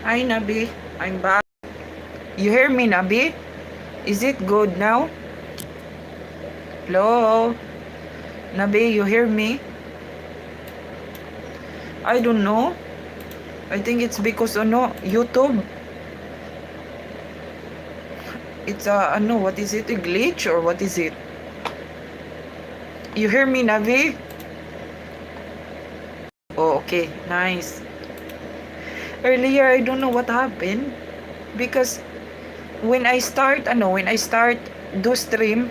Hi, Nabi. I'm back. You hear me, Nabi? Is it good now? Hello? Nabi, you hear me? I don't know. I think it's because, YouTube. It's what is it? A glitch or what is it? You hear me, Nabi? Oh, okay. Nice. Earlier, I don't know what happened. Because when I start, do stream,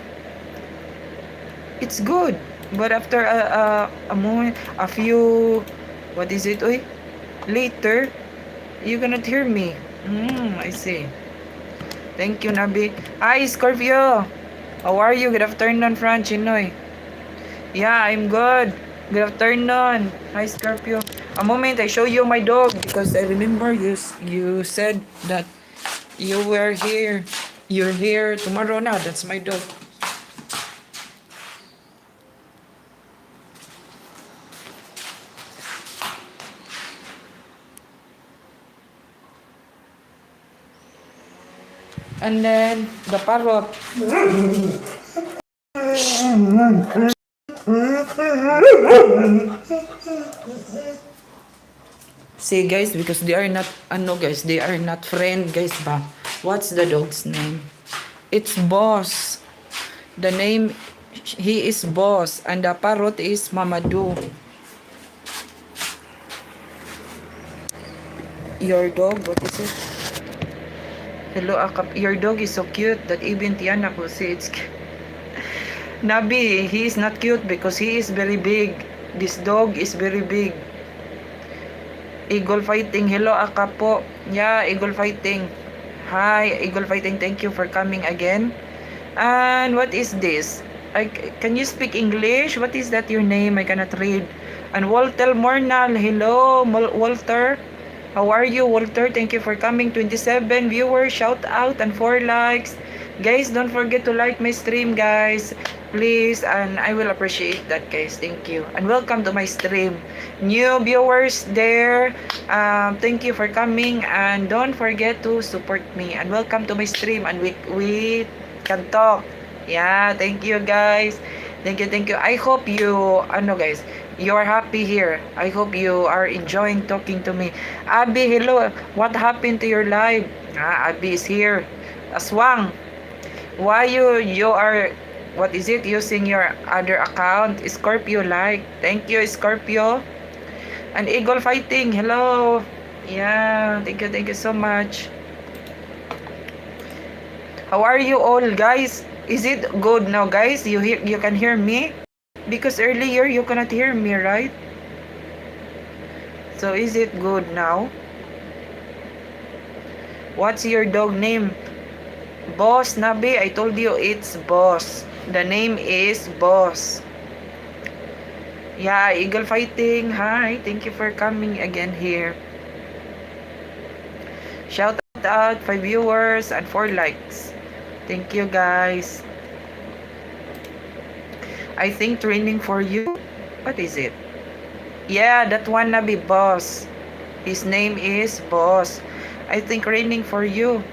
it's good. But after a moment, a few, what is it, oy? Later, you cannot hear me. I see. Thank you, Nabi. Hi, Scorpio. How are you? Good afternoon, Fran Chinoy. Yeah, I'm good. Good afternoon. Hi, Scorpio. A moment, I show you my dog because I remember you said that you were here. You're here tomorrow now. That's my dog. And then the parrot. See guys, because they are not, they are not friend guys ba. What's the dog's name? It's Boss. The name, he is Boss. And the parrot is Mamadou. Your dog, what is it? Hello, Akap. Your dog is so cute that even Tiana could say it's cute. Nabi, he is not cute because he is very big. This dog is very big. Eagle Fighting. Hello, Akapo. Yeah, Eagle Fighting. Hi, Eagle Fighting. Thank you for coming again. And what is this? Can you speak English? What is that your name? I cannot read. And Walter Mornal. Hello, Walter. How are you, Walter? Thank you for coming. 27 viewers. Shout out and 4 likes. Guys, don't forget to like my stream, guys. Please, and I will appreciate that, guys. Thank you. And welcome to my stream. New viewers there, thank you for coming. And don't forget to support me. And welcome to my stream. And we can talk. Yeah, thank you, guys. Thank you. I hope you, guys, you are happy here. I hope you are enjoying talking to me. Abby, hello. What happened to your live? Abby is here. Aswang, why you are, what is it, using your other account? Scorpio like. Thank you, Scorpio. And Eagle Fighting, hello. Yeah, thank you so much. How are you all, guys? Is it good now, guys? You can hear me? Because earlier you cannot hear me, right? So is it good now? What's your dog name? Boss, Nabi. I told you it's Boss. The name is Boss. Yeah, Eagle Fighting. Hi, thank you for coming again here. Shout out 5 viewers and 4 likes. Thank you, guys. I think training for you. What is it? Yeah, that one, Nabi. Boss. His name is Boss. I think raining for you.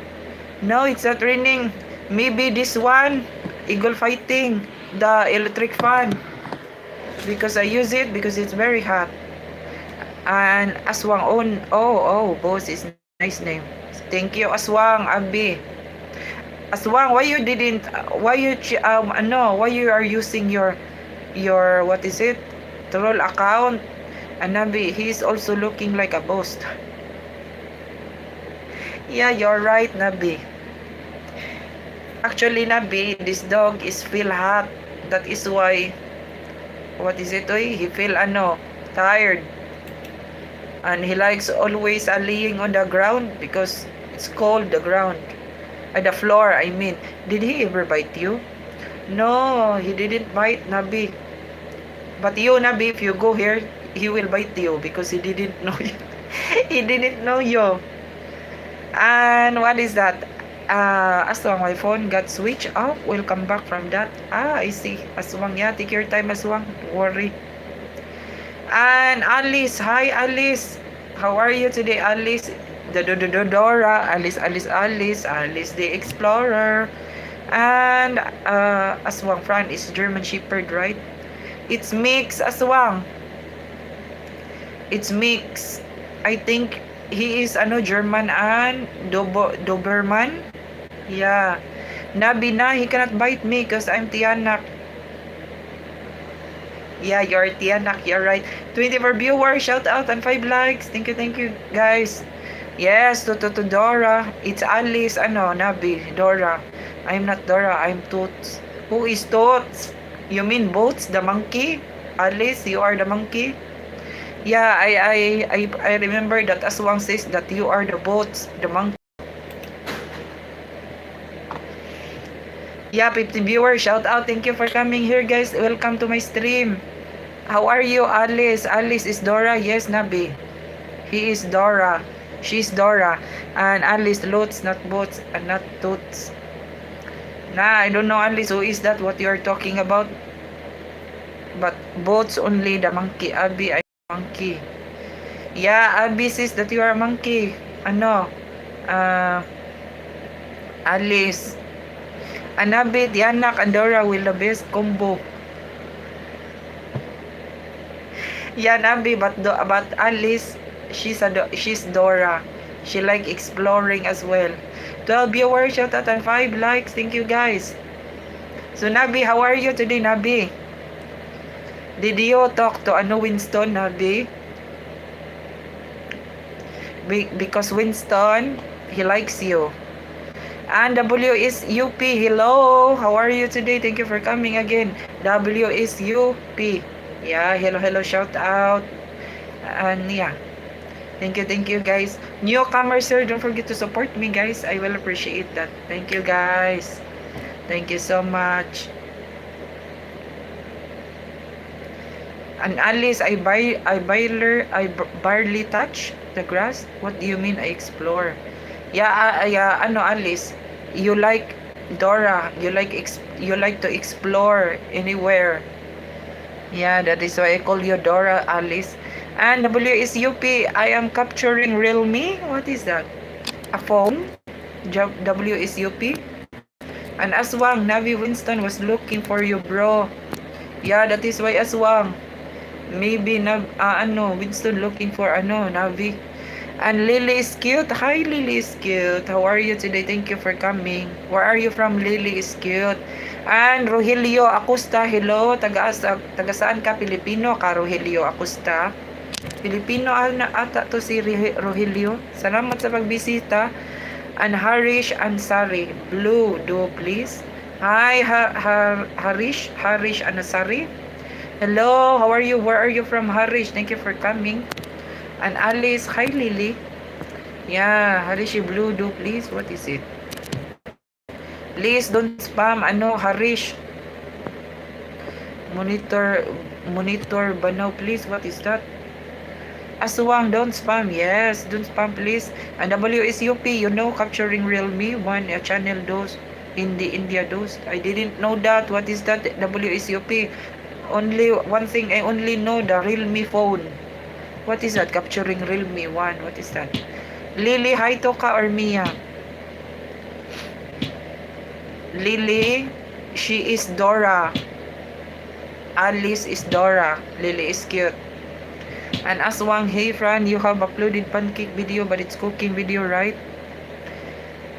No, it's not raining. Maybe this one, Eagle Fighting, the electric fan. Because I use it because it's very hot. And Aswang on. Oh, Boss is nice name. Thank you, Aswang, Abi. Aswang, why you didn't, why you are using your what is it? Troll account. And Nabi, he is also looking like a boss. Yeah, you're right, Nabi. Actually, Nabi, this dog is feel hot. That is why, what is it, oy? He feel, tired. And he likes always laying on the ground because it's cold, the ground. The floor, I mean. Did he ever bite you? No, he didn't bite, Nabi. But you, Nabi, if you go here, he will bite you because he didn't know you. He didn't know you. And what is that? Aswang, my phone got switched off. We'll come back from that. I see. Aswang, yeah. Take your time, Aswang. Don't worry. And Alice. Hi, Alice. How are you today, Alice? Dora, Alice, Alice, Alice, Alice the Explorer, and Aswang Fran is German Shepherd, right? It's mix Aswang. It's mix. I think he is German and Doberman. Yeah. Nabi na, he cannot bite me because I'm Tianak. Yeah, you're Tianak, you're right. 24 viewers, shout out and 5 likes. Thank you guys. Yes, to Dora. It's Alice, Nabi, Dora. I'm not Dora, I'm Toots. Who is Toots? You mean Boots, the monkey? Alice, you are the monkey? Yeah, I remember that Aswang says that you are the Boots, the monkey. Yeah, 50 viewers, shout out. Thank you for coming here, guys. Welcome to my stream. How are you, Alice? Alice is Dora. Yes, Nabi. He is Dora. She's Dora. And Alice Lutz, not Boots, and not Toots. Nah, I don't know, Alice. Who is that? What you are talking about? But Boots only, the monkey. Abby, I'm a monkey. Yeah, Abby says that you are a monkey. Alice. Anabi, Dianak, and Dora will the best combo. Yeah, Nabi, but Alice, she's Dora. She like exploring as well. 12 viewers, shout out, and 5 likes. Thank you guys. So Nabi, how are you today, Nabi? Did you talk to Winston, Nabi? Because Winston, he likes you. And W is UP. Hello. How are you today? Thank you for coming again. W is UP. Yeah, hello, shout out. And yeah. Thank you guys. Newcomers, sir, don't forget to support me, guys. I will appreciate that. Thank you guys. Thank you so much. And Alice, I barely touch the grass. What do you mean I explore? Yeah, Alice, you like Dora, you like to explore anywhere. Yeah, that is why I call you Dora, Alice. And W is UP. I am capturing Realme. What is that? A phone? W is UP. And Aswang, Navi Winston was looking for you, bro. Yeah, that is why Aswang. Maybe Winston looking for Navi. And Lily is cute. Hi, Lily is cute. How are you today? Thank you for coming. Where are you from? Lily is cute. And Rogelio Acosta. Hello. Taga saan ka? Pilipino ka, Rogelio Acosta? Pilipino ata to si Rogelio. Salamat sa pagbisita. And Harish Ansari. Blue, do please. Hi, Harish Ansari. Hello. How are you? Where are you from, Harish? Thank you for coming. And Alice, hi Lily. Yeah, Harish Blue, do please. What is it? Please don't spam. Harish. Monitor Banaw, please. What is that? Aswang, don't spam. Yes, don't spam, please. And W is UP. Capturing Realme. One channel dose. India dose. I didn't know that. What is that? W is UP. Only one thing I only know, the Realme phone. What is that? Capturing Realme 1. What is that? Lily, hi to ka or Mia? Lily, she is Dora. Alice is Dora. Lily is cute. And Aswang, hey Fran, you have uploaded pancake video, but it's cooking video, right?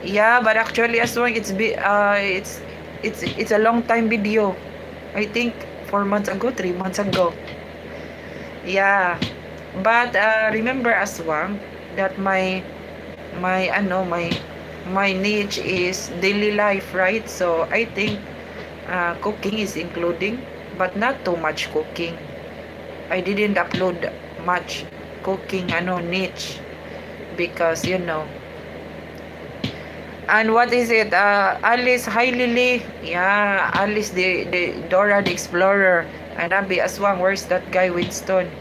Yeah, but actually Aswang, it's a long time video. I think 4 months ago, 3 months ago. Yeah. But remember, Aswang, that my niche is daily life, right? So I think cooking is including, but not too much cooking. I didn't upload much cooking niche because And what is it? Alice, hi Lily. Yeah, Alice the Dora the Explorer. And Nabi Aswang, where's that guy Winston?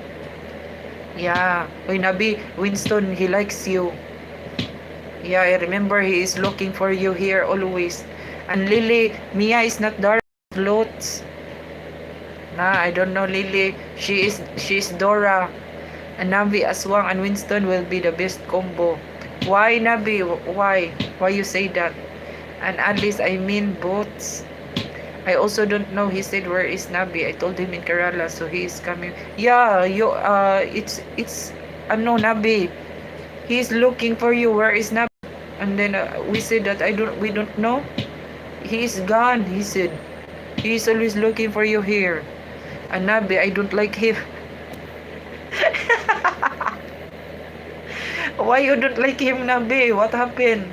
Yeah, Nabi, Winston, he likes you. Yeah, I remember he is looking for you here always. And Lily, Mia is not Dora, Lutz. Nah, I don't know Lily. She's Dora. And Nabi, Aswang, and Winston will be the best combo. Why, Nabi? Why? Why you say that? And at least I mean boats. I also don't know. He said, where is Nabi? I told him in Kerala, so he is coming. Yeah, it's ano, Nabi. He's looking for you. Where is Nabi? And then we said that we don't know. He is gone, he said. He is always looking for you here. And Nabi, I don't like him. Why you don't like him, Nabi? What happened?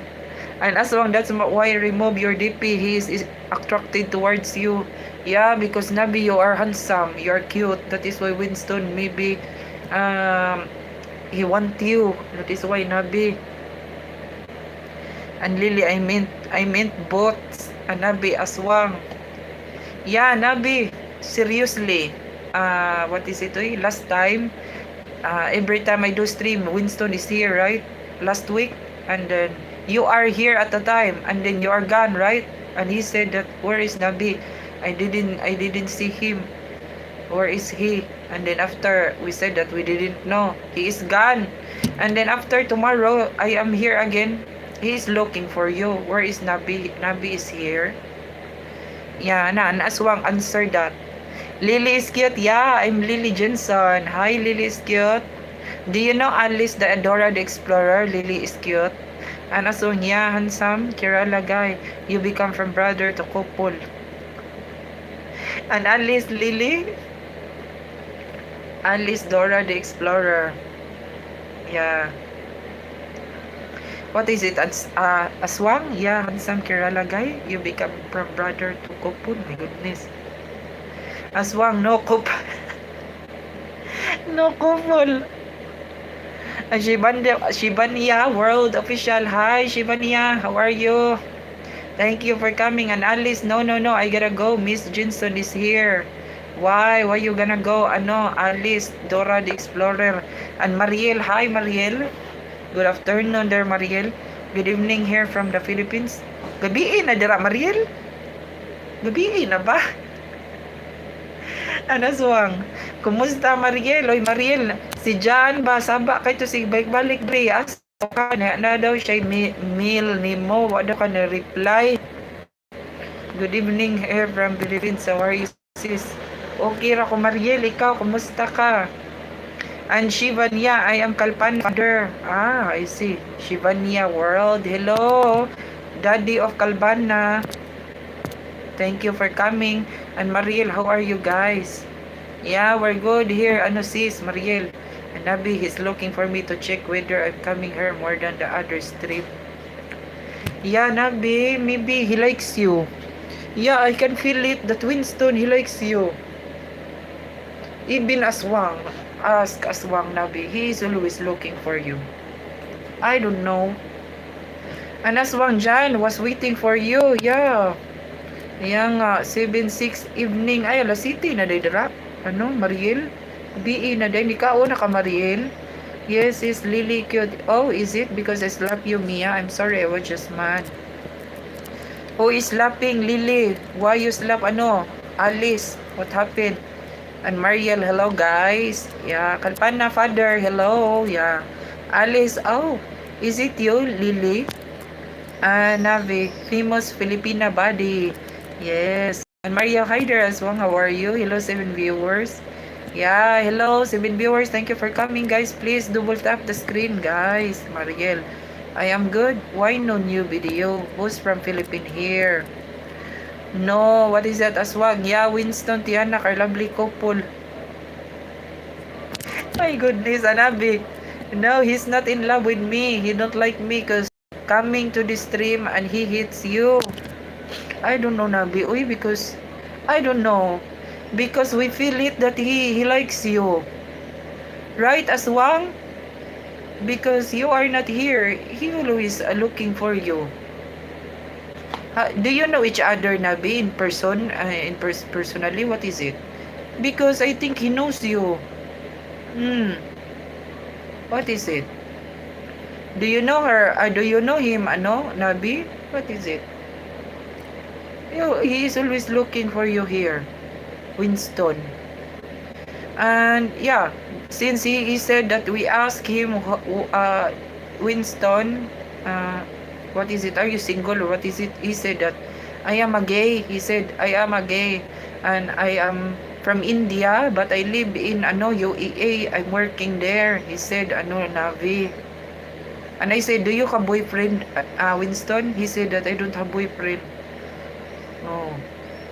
And as long that's why remove your DP. He is attracted towards you. Yeah, because Nabi, you are handsome, you are cute. That is why Winston maybe he want you. That is why, Nabi. And Lily, I meant both. And Nabi, aswang. Yeah, Nabi, seriously. What is it? Last time, every time I do stream, Winston is here, right? Last week, and then you are here at the time, and then you are gone, right? And he said that, where is Nabi? I didn't see him. Where is he? And then after we said that we didn't know, he is gone. And then after tomorrow, I am here again. He is looking for you. Where is Nabi? Nabi is here. Yeah, and aswang answer that. Lily is cute. Yeah, I'm Lily Jensen. Hi, Lily is cute. Do you know Alice the Adora the Explorer? Lily is cute. And aswang, yeah, handsome. Kerala guy. You become from brother to couple. And Alice, Lily. Alice Dora the Explorer. Yeah. What is it? Aswang? Yeah, handsome Kerala guy. You become from brother to couple. My goodness. Aswang, no couple. No couple. Shivania World Official. Hi, Shivania. How are you? Thank you for coming. And Alice, no. I gotta go. Miss Jensen is here. Why? Why you gonna go? Ano? Alice, Dora the Explorer. And Mariel. Hi, Mariel. Good afternoon there, Mariel. Good evening here from the Philippines. Gabiin na dira, Mariel? Gabiin na ba? Anaswang. Kumusta, Mariel? Oy, Mariel. Si John ba? Saba kay to si balik-balik Brias. ka na daw siya mail ni mo. Wala ka na reply. Good evening here from Philippines. How are you, sis? Okay ra ko, Mariel. Ikaw, kumusta ka? And Shivania, I am Kalpan Father. I see. Shivania World. Hello. Daddy of Kalbana. Thank you for coming. And Mariel, how are you guys? Yeah, we're good here. Ano sis, Mariel? And Nabi, he's looking for me to check whether I'm coming here more than the other stream. Yeah, Nabi, maybe he likes you. Yeah, I can feel it. That Winston, he likes you. Even Aswang. Ask Aswang, Nabi. He is always looking for you. I don't know. And Aswang Jan was waiting for you. Yeah. Yang 7-6 evening. Ay, alas city na day dira. Ano, Mariel? BE na day. Hindi ka na ka, Mariel? Yes, is Lily cute. Oh, is it? Because I slap you, Mia. I'm sorry, I was just mad. Who is slapping Lily? Why you slap, Alice? What happened? And Mariel, hello guys. Yeah, Kalpana Father, hello. Yeah. Alice, oh, is it you, Lily? Navi, famous Filipina body. Yes. And Maria Hyder as well, how are you? Hello, 7 viewers. Yeah, hello, 7 viewers. Thank you for coming, guys. Please double tap the screen, guys. Mariel, I am good. Why no new video? Who's from Philippine here? No, what is that? Aswang. Yeah, Winston, Tiana, our lovely couple. My goodness, Anabi. No, he's not in love with me. He don't like me because coming to the stream and he hates you. I don't know, Nabi. Uy, because I don't know. Because we feel it that he likes you. Right, Aswang? Because you are not here. He always looking for you. Do you know each other, Nabi, in person? Personally, what is it? Because I think he knows you. What is it? Do you know her? Do you know him, Nabi? What is it? He is always looking for you here, Winston. And yeah, since he said that we asked him Winston, what is it? Are you single or what is it? He said that I am a gay. He said I am a gay and I am from India but I live in UEA. I'm working there. He said Navi. And I said, do you have boyfriend, Winston? He said that I don't have boyfriend. Oh,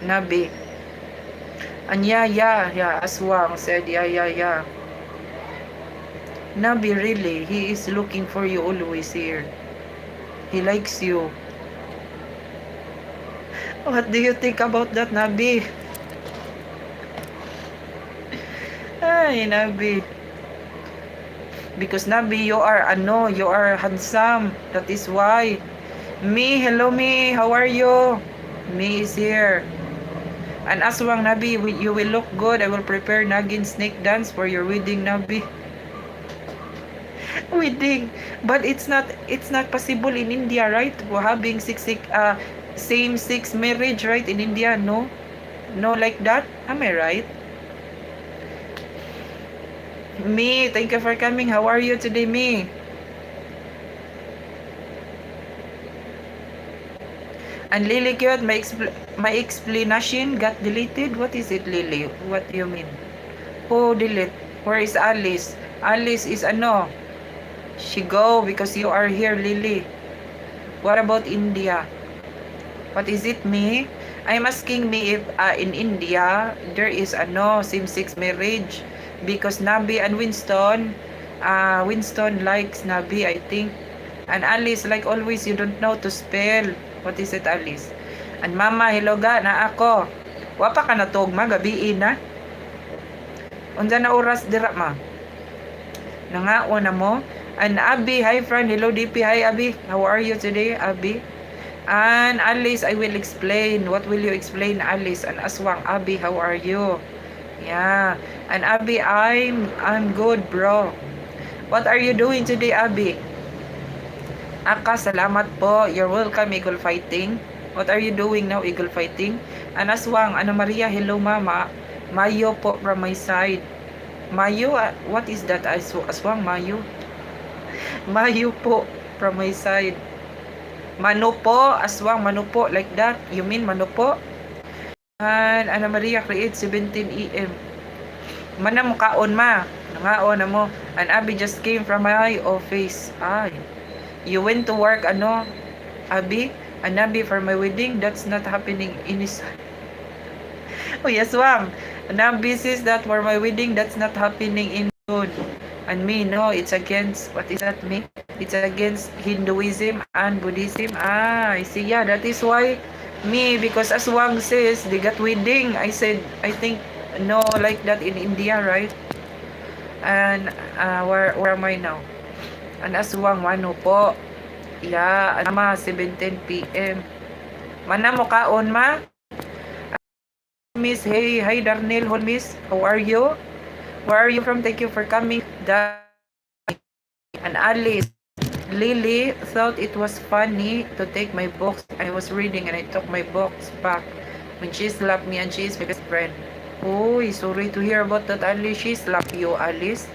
Nabi. And yeah, Aswang said, yeah. Nabi, really, he is looking for you always here. He likes you. What do you think about that, Nabi? Ay, Nabi. Because Nabi, you are handsome. That is why. Me, hello me, how are you? Me is here. And Aswang, Nabi, you will look good. I will prepare Nagin snake dance for your wedding, Nabi. Wedding, but it's not possible in India, right? We're having same-sex marriage, right? In India, no like that. Am I right? Me, thank you for coming. How are you today, me? And Lily Cute, my explanation got deleted. What is it, Lily? What do you mean? Who delete? Where is Alice? Alice is she go because you are here, Lily. What about India? What is it, me? I'm asking me if in India there is same-sex marriage because Nabi and Winston likes Nabi, I think. And Alice, like always, you don't know to spell. What is it, Alice? And Mama, hello ga na ako. Wa pa ka natugma gabiin na. Unsa na oras dira ma? Nangaon na mo? And Abby, hi friend, hello DP, hi Abby. How are you today, Abby? And Alice, I will explain. What will you explain, Alice? And Aswang, Abby, how are you? Yeah. And Abby, I'm good, bro. What are you doing today, Abby? Aka, salamat po. You're welcome, Eagle Fighting. What are you doing now, Eagle Fighting? And Aswang, Ana Maria, hello mama. Mayo po from my side. Mayo, what is that? Aswang, Mayo? Mayo po from my side. Mano po, Aswang, mano po, like that. You mean mano po? And Ana Maria, create 17 EM. Mana mo kaon ma. Nangaon na mo. And Abby just came from my office. Ay. You went to work, Abby? And Abby, for my wedding, that's not happening in his... Oh, yes, Wang. And Abby says that for my wedding, that's not happening in June. And me, no, it's against, what is that, me? It's against Hinduism and Buddhism. I see, yeah, that is why me, because as Wang says, they got wedding. I said, I think, no, like that in India, right? And, where am I now? And as Wang, wano po. Yeah, ma, 17 p.m. Mana mo kaon, ma? Miss, hey, hi, Darnell, Miss, how are you? Where are you from? Thank you for coming. And Alice, Lily thought it was funny to take my books. I was reading and I took my books back when she slapped me and she is my best friend. Oh, sorry to hear about that, Alice. She slapped you, Alice.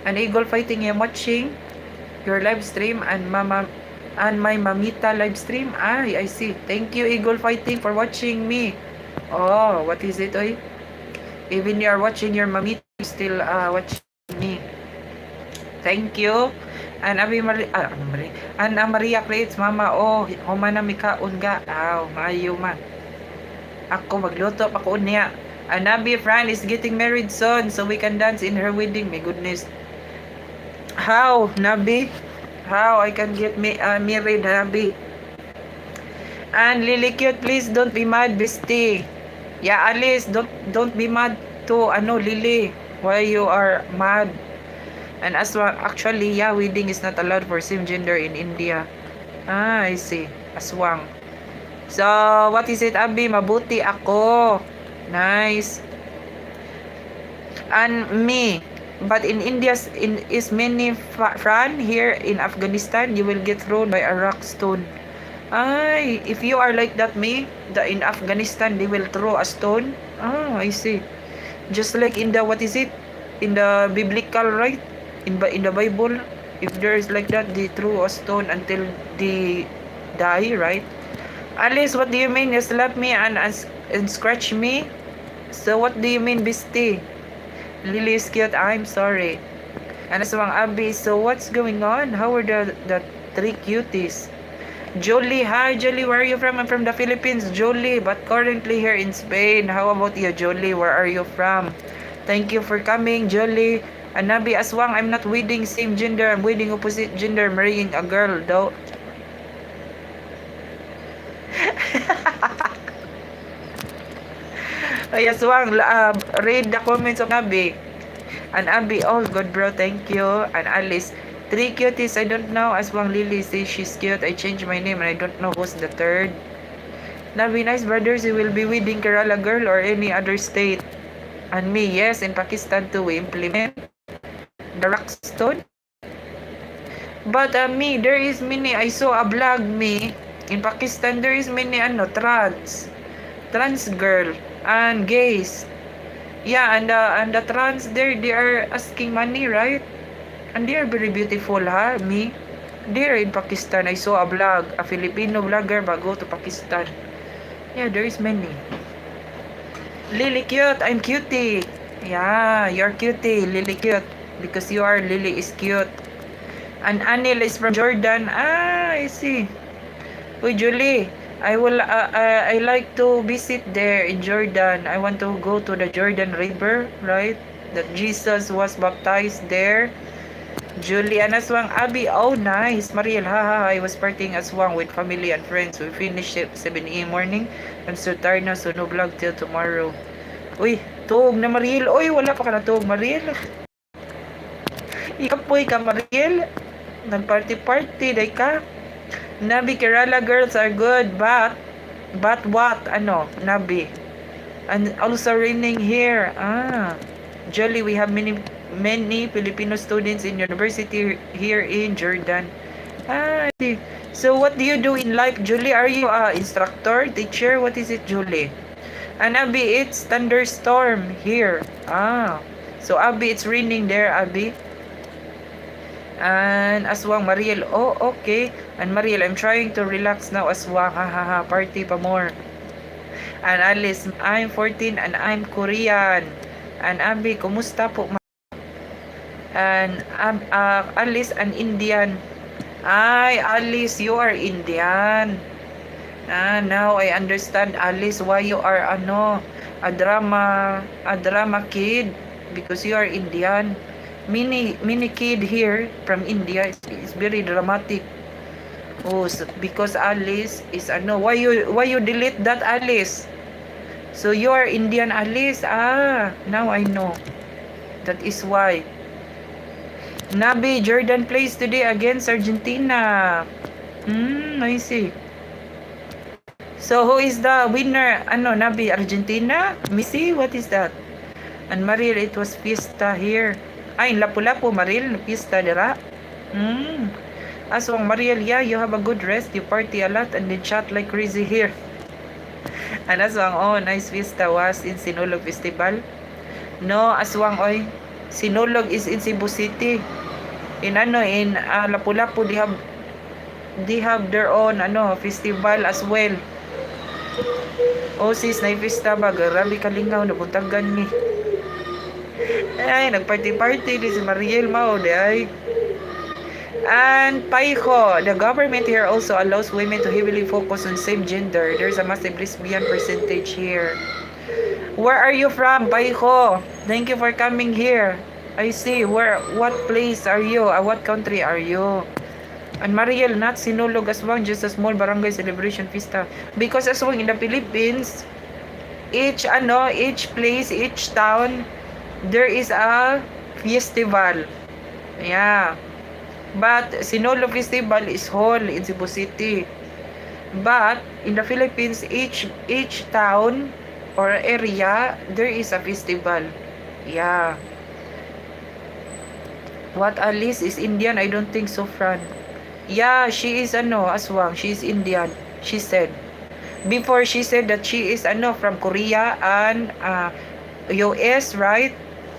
And Eagle Fighting, I'm watching your live stream and Mama and my Mamita live stream. I see. Thank you, Eagle Fighting, for watching me. Oh, what is it, oy? Even you are watching your Mamita, still watching me. Thank you. And Maria creates, Mama, humana mi kaon ga. Mayo man. Ako magluto pa ko niya. And Nabi friend is getting married soon, so we can dance in her wedding. My goodness. How, Nabi? How I can get married, Nabi? And Lily Cute, please don't be mad, bestie. Yeah, Alice, don't be mad to Lily. Why you are mad? And as well, actually, yeah, wedding is not allowed for same gender in India. I see. Aswang. So, what is it, Abi? Mabuti ako. Nice. And me. But in India, is many fran here in Afghanistan, you will get thrown by a rock stone. Ay, if you are like that, me, in Afghanistan, they will throw a stone. I see. Just like in the, what is it? In the biblical, right? In the Bible, If there is like that, they threw a stone until they die, right? Alice, what do you mean? You slap me and scratch me? So what do you mean, bestie? Lily is cute. I'm sorry. And aswang Abby, so what's going on? How are the three cuties? Jolie, hi Jolie, where are you from? I'm from the Philippines, Jolie, but currently here in Spain. How about you, Jolie? Where are you from? Thank you for coming, Jolie. Anabi Aswang, I'm not wedding same gender, I'm wedding opposite gender, marrying a girl, though. Ay, Aswang, read the comments of Nabi. And Abby, oh good bro, thank you. And Alice, three cuties, I don't know. Aswang Lily says she's cute. I changed my name and I don't know who's the third. Nabi, nice brothers, you will be wedding Kerala girl or any other state. And me, yes, in Pakistan too, we implement the rockstone. But me, there is many, I saw a blog me, in Pakistan, there is many, trans girl, and gays. Yeah, and the trans there, they are asking money, right? And they are very beautiful, ha, me. There in Pakistan, I saw a blog, a Filipino vlogger bago to Pakistan. Yeah, there is many. Lily cute, I'm cutie. Yeah, you're cutie, Lily cute. Because you are, Lily is cute. And Anil is from Jordan. Ah, I see. Uy, Julie, I like to visit there in Jordan. I want to go to the Jordan River, right? That Jesus was baptized there. Julie and Aswang Abby, oh nice. Mariel, haha, I was partying Aswang with family and friends. We finished at 7 a.m. morning. I'm so tired na, so no vlog till tomorrow. Uy, tuog na Mariel. Uy, wala pa ka na tuog Mariel. Ikapoy ka Mariel. Nag-party-party, day ka. Nabi, Kerala girls are good, but what? Nabi. And also raining here. Jolly, we have many Filipino students in university here in Jordan. I see. So what do you do in life, Julie? Are you a instructor, teacher? What is it, Julie? And Abby, it's thunderstorm here. So Abby, it's raining there, Abby. And Aswang, Mariel, oh, okay. And Mariel, I'm trying to relax now, Aswang, ha, party pa more. And Alice, I'm 14 and I'm Korean. And Abby, kumusta po? And Alice, an Indian. Ay, Alice, you are Indian. Now I understand, Alice, why you are a drama kid, because you are Indian. Mini kid here from India is very dramatic. Oh, so because Alice is why you delete that, Alice? So you are Indian, Alice. Now I know. That is why. Nabi, Jordan plays today against Argentina. I see. So who is the winner? Nabi, Argentina? Messi? What is that? And Mariel, it was fiesta here. Ay, Lapu-Lapu, Mariel, fiesta dira. Aswang Mariel, yeah, you have a good rest. You party a lot and then chat like crazy here. And Aswang, oh, nice fiesta was in Sinulog Festival. No, Aswang, oy. Sinulog is in Cebu City. In Lapu-Lapu, they have their own festival as well. Oh sis, na fiesta ba? Grabe kalingaw, nabuntagan ni. Ay, nagparty-party di si Mariel Mao di ay. And Paiho, the government here also allows women to heavily focus on same gender. There's a massive lesbian percentage here. Where are you from, Paiho? Thank you for coming here. I see. What place are you? What country are you? And Mariel, not Sinulog Aswang, just a small barangay celebration fiesta. Because Aswang in the Philippines, each place, each town, there is a festival. Yeah. But Sinulog Festival is whole in Cebu City. But in the Philippines, each town or area, there is a festival. Yeah. What, Alice is Indian? I don't think so, Fran. Yeah, she is Aswang. She is Indian. She said. Before she said that she is from Korea and US, right?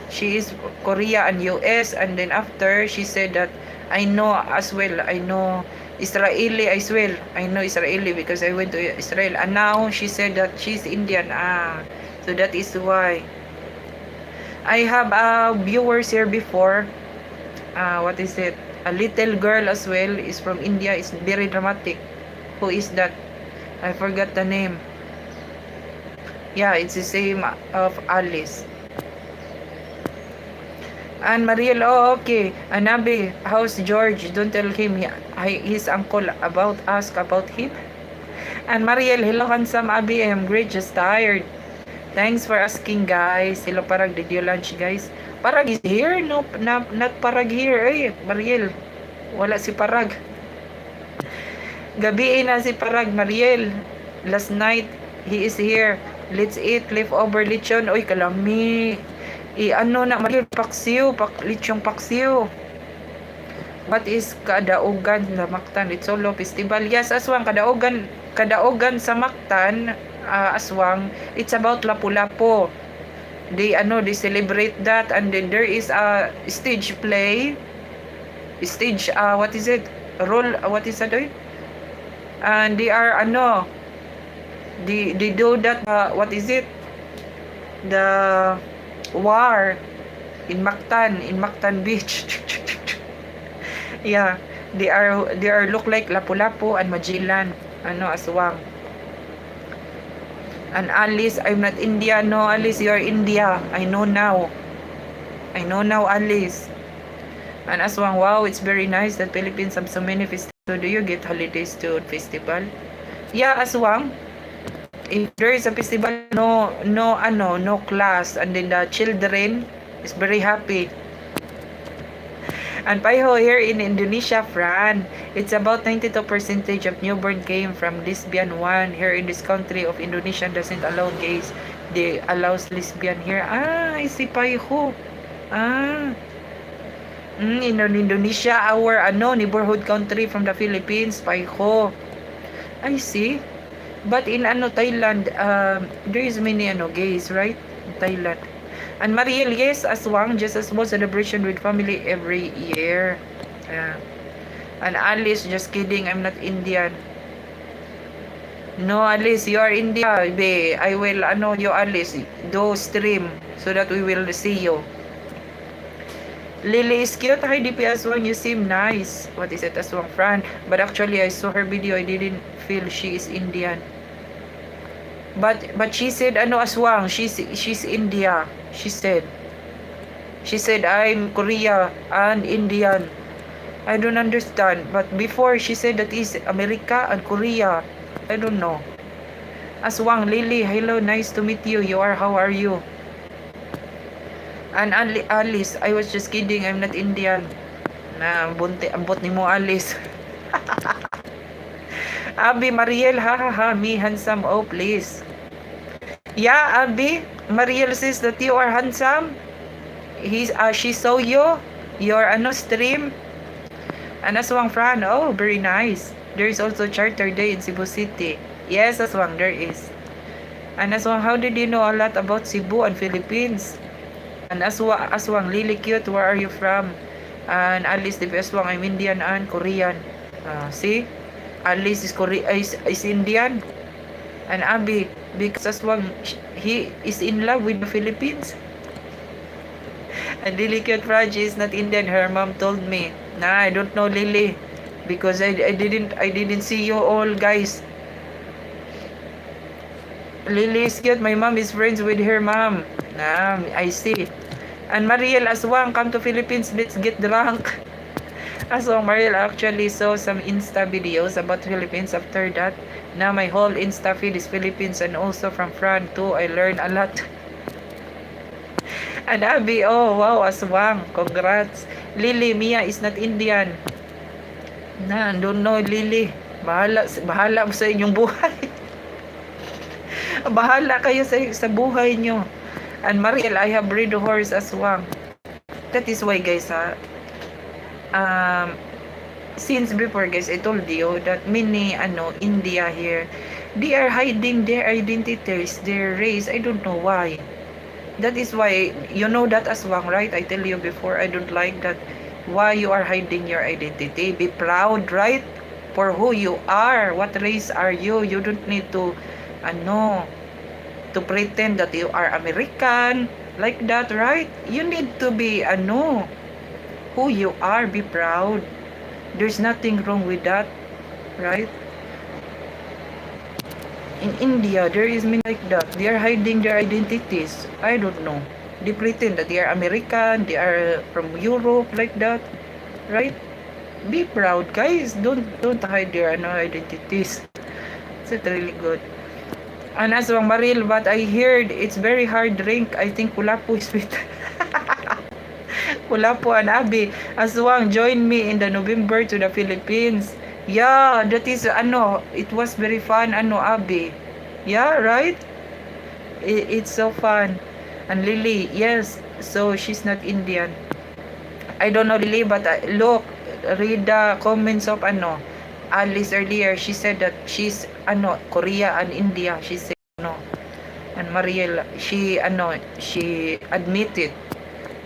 She is Korea and US, and then after she said that I know as well. I know Israeli as well. I know Israeli because I went to Israel. And now she said that she's Indian. So that is why. I have viewers here before. What is it? A little girl as well is from India. Is very dramatic. Who is that? I forgot the name. Yeah, it's the same of Alice. And Mariel, oh, okay. Anabi, how's George? Don't tell him his uncle ask about him. And Mariel, hello handsome Abi, I am great, just tired. Thanks for asking, guys. Hello Parag, did you lunch, guys? Parag is here? No, not Parag here. Eh, Mariel, wala si Parag. Gabi na si Parag, Mariel. Last night, he is here. Let's eat leftover lechon. Oy, kalami. Ano na, Mariel, paksiw. Lechong paksiw. What is kadaugan sa Mactan? It's solo festival. Yes, aswang, kadaugan sa Mactan, aswang, it's about Lapu-Lapu. They celebrate that, and then there is a stage play. What is it? Role, what is that? And they are, they do that, what is it? The war in Mactan Beach. Yeah, they are look like Lapu-Lapu and Magellan, aswang. And Alice, I'm not Indian. No, Alice, you're India. I know now, Alice. And aswang, wow, it's very nice that Philippines have so many festivals. So do you get holidays to festival? Yeah, aswang. If there is a festival, no class, and then the children is very happy. And Paiho here in Indonesia, Fran, it's about 92% of newborn came from lesbian one. Here in this country of Indonesia doesn't allow gays. They allows lesbian here. I see Paiho. In Indonesia, our neighborhood country from the Philippines, Paiho. I see. But in Thailand, there is many gays, right? In Thailand. And Mariel, yes, aswang, just a small celebration with family every year. And Alice, just kidding, I'm not Indian. No, Alice, you are India. Be, I will, you Alice, do stream so that we will see you. Lily is cute. Hi, DP Aswang, you seem nice. What is it, Aswang Fran? But actually, I saw her video. I didn't feel she is Indian. But she said, Aswang, she's India. She said, I'm Korea and Indian. I don't understand. But before, she said that is America and Korea. I don't know. Aswang, Lily, hello, nice to meet you. How are you? And Alice, I was just kidding. I'm not Indian. Ambot ni mo, Alice. Abi, Mariel, me handsome. Oh, please. Yeah, Abi, Mariel says that you are handsome. She saw you, your stream. And Aswang Fran, oh, very nice. There is also Charter Day in Cebu City. Yes, Aswang, there is. And Aswang, how did you know a lot about Cebu and Philippines? And Aswang, Lily cute, where are you from? And Alice, the Aswang, I'm Indian and Korean. See? Alice is Indian. And Abi, because Aswang, he is in love with the Philippines. And Lily cute, Raji is not Indian. Her mom told me. Nah, I don't know Lily, because I didn't see you all, guys. Lily is cute. My mom is friends with her mom. Nah, I see. And Mariel, Aswang, come to Philippines. Let's get drunk. Aswang, Mariel actually saw some Insta videos about Philippines. After that, now my whole Insta feed is Philippines, and also from Fran too. I learned a lot. And Abby, oh wow, Aswang, congrats. Lily, Mia is not Indian. Don't know, Lily. Bahala sa inyong buhay. Bahala kayo sa buhay nyo. And Mariel, I have bred a horse, Aswang. That is why, guys, since before, guys, I told you that many India here, they are hiding their identities, their race. I don't know why. That is why, you know that, Aswang, right? I tell you before, I don't like that Why you are hiding your identity? Be proud, right? For who you are. What race are you? You don't need to, ano, to pretend that you are American. Like that, right? You need to be, who you are. Be proud. There's nothing wrong with that, right? In India, there is many like that. They are hiding their identities. I don't know. They pretend that they are American, they are from Europe, like that, right? Be proud, guys. Don't hide their identities. It's really good. And as for Maril, but I heard it's very hard drink. I think Kulapu is sweet. Kulapu and Abi. Aswang, join me in the November to the Philippines. Yeah, that is, it was very fun, Abi. Yeah, right? It's so fun. And Lily, yes, so she's not Indian. I don't know Lily, but look, read the comments of, Alice earlier. She said that she's, Korea and India. She said, and Mariel, she admitted.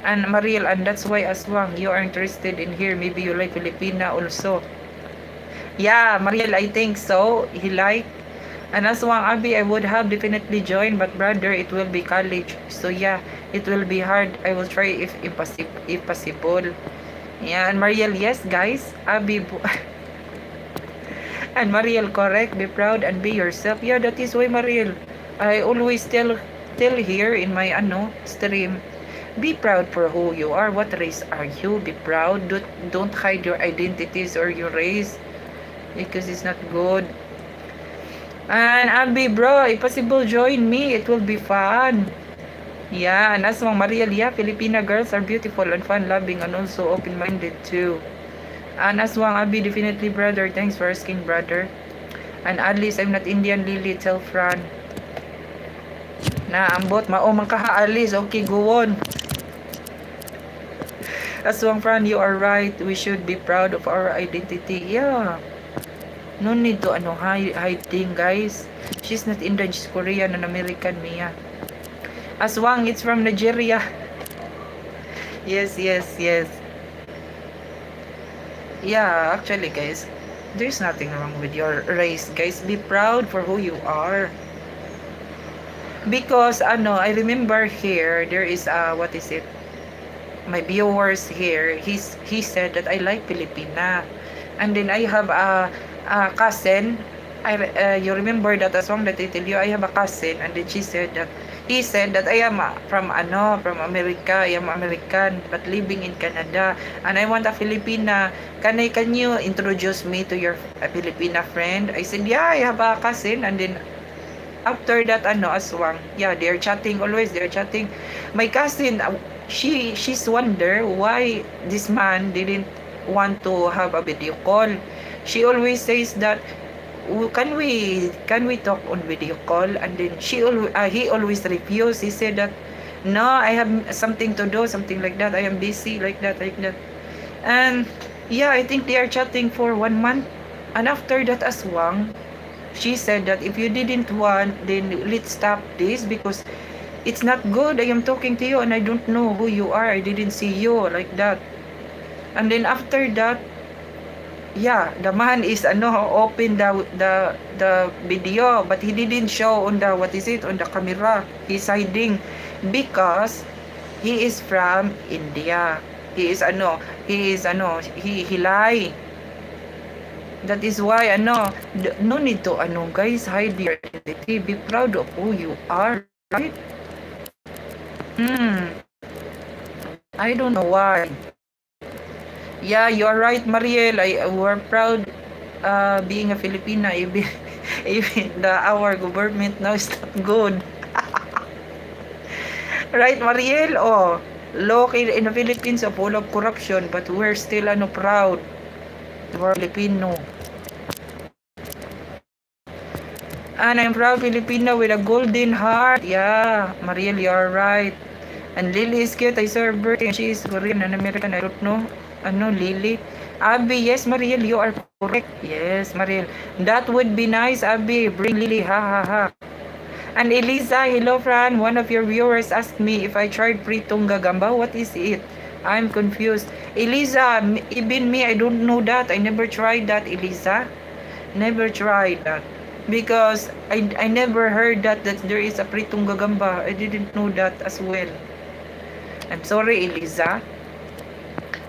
And Mariel, and that's why Aswang, you are interested in here. Maybe you like Filipina also. Yeah, Mariel, I think so. He like. And Aswang Abi, I would have definitely joined, but brother, it will be college. So yeah, it will be hard. I will try if possible. Yeah, and Mariel, yes, guys. Abi, and Mariel, correct. Be proud and be yourself. Yeah, that is why Mariel, I always tell here in my stream. Be proud for who you are. What race are you? Be proud. Don't hide your identities or your race, because it's not good. And Abi, bro, if possible, join me. It will be fun. Yeah, and as mga Mariel, yeah, Filipina girls are beautiful and fun-loving and also open-minded too. And as wang Abi, definitely, brother. Thanks for asking, brother. And at least I'm not Indian, Lily. Tell Fran. Na, ambot, maomang kaha, Alice. Okay, go on. Aswang Fran, you are right. We should be proud of our identity. Yeah. No need to hiding, guys. She's not Indian, she's Korean and American, Mia. Aswang, it's from Nigeria. Yes. Yeah, actually, guys, there's nothing wrong with your race, guys. Be proud for who you are. Because, I remember here, there is, what is it? My viewers here, he said that I like Filipina. And then I have a cousin. You remember that song that I tell you, I have a cousin, and then he said that I am from America. I am American but living in Canada, and I want a Filipina. Can you introduce me to your Filipina friend? I said, yeah, I have a cousin. And then after that, aswang, yeah, they're chatting always. They're chatting. My cousin, she's wonder why this man didn't want to have a video call. She always says that, can we talk on video call? And then he always refused. He said that, no, I have something to do, something like that. I am busy, like that. And yeah, I think they are chatting for 1 month. And after that, aswang, she said that if you didn't want, then let's stop this, because it's not good. I am talking to you and I don't know who you are. I didn't see you, like that. And then after that, yeah, the man is open the video, but he didn't show on the on the camera. He's hiding because he is from India. He lie. That is why no need to guys, hide your identity. Be proud of who you are, right? I don't know why. Yeah, you are right, Mariel. We're proud being a Filipina. Even our government now is not good. Right, Mariel? Oh, look, in the Philippines, full of corruption, but we're still proud. We're Filipino. And I'm proud Filipino with a golden heart. Yeah, Mariel, you are right. And Lily is cute. I saw her birthday. She is Korean and American. I don't know. Lily? Abby, yes, Mariel, you are correct. Yes, Mariel. That would be nice, Abby. Bring Lily, ha. And Eliza, hello, Fran. One of your viewers asked me if I tried pritong gagamba. What is it? I'm confused. Eliza, even me, I don't know that. I never tried that, Eliza. Never tried that. Because I never heard that there is a pritong gagamba. I didn't know that as well. I'm sorry, Eliza.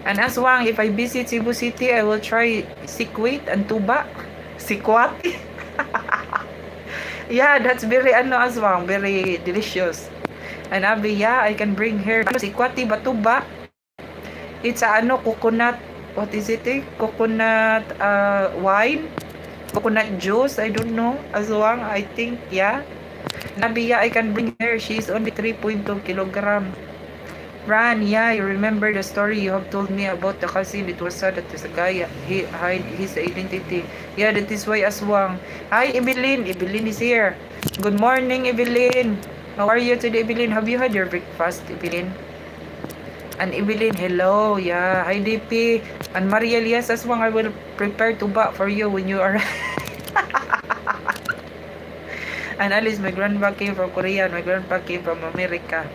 And aswang, if I visit Cebu City, I will try sikwit and tuba. Sikwati. Yeah, that's very aswang, very delicious. And Abi, yeah, I can bring her sikwati batuba. It's a coconut, what is it coconut wine, coconut juice, I don't know, aswang, I think, yeah. Nabi, yeah, I can bring her. She's only 3.2 kilogram. Ran, yeah, you remember the story you have told me about the cousin. It was said that the guy hide his identity. Yeah, that is why aswang. Hi, Evelyn. Evelyn is here. Good morning, Evelyn. How are you today, Evelyn? Have you had your breakfast, Evelyn? And Evelyn, hello. Yeah, hi, DP. And Mariel, yes, aswang, I will prepare tuba for you when you are. And Alice, my grandpa came from Korea. My grandpa came from America.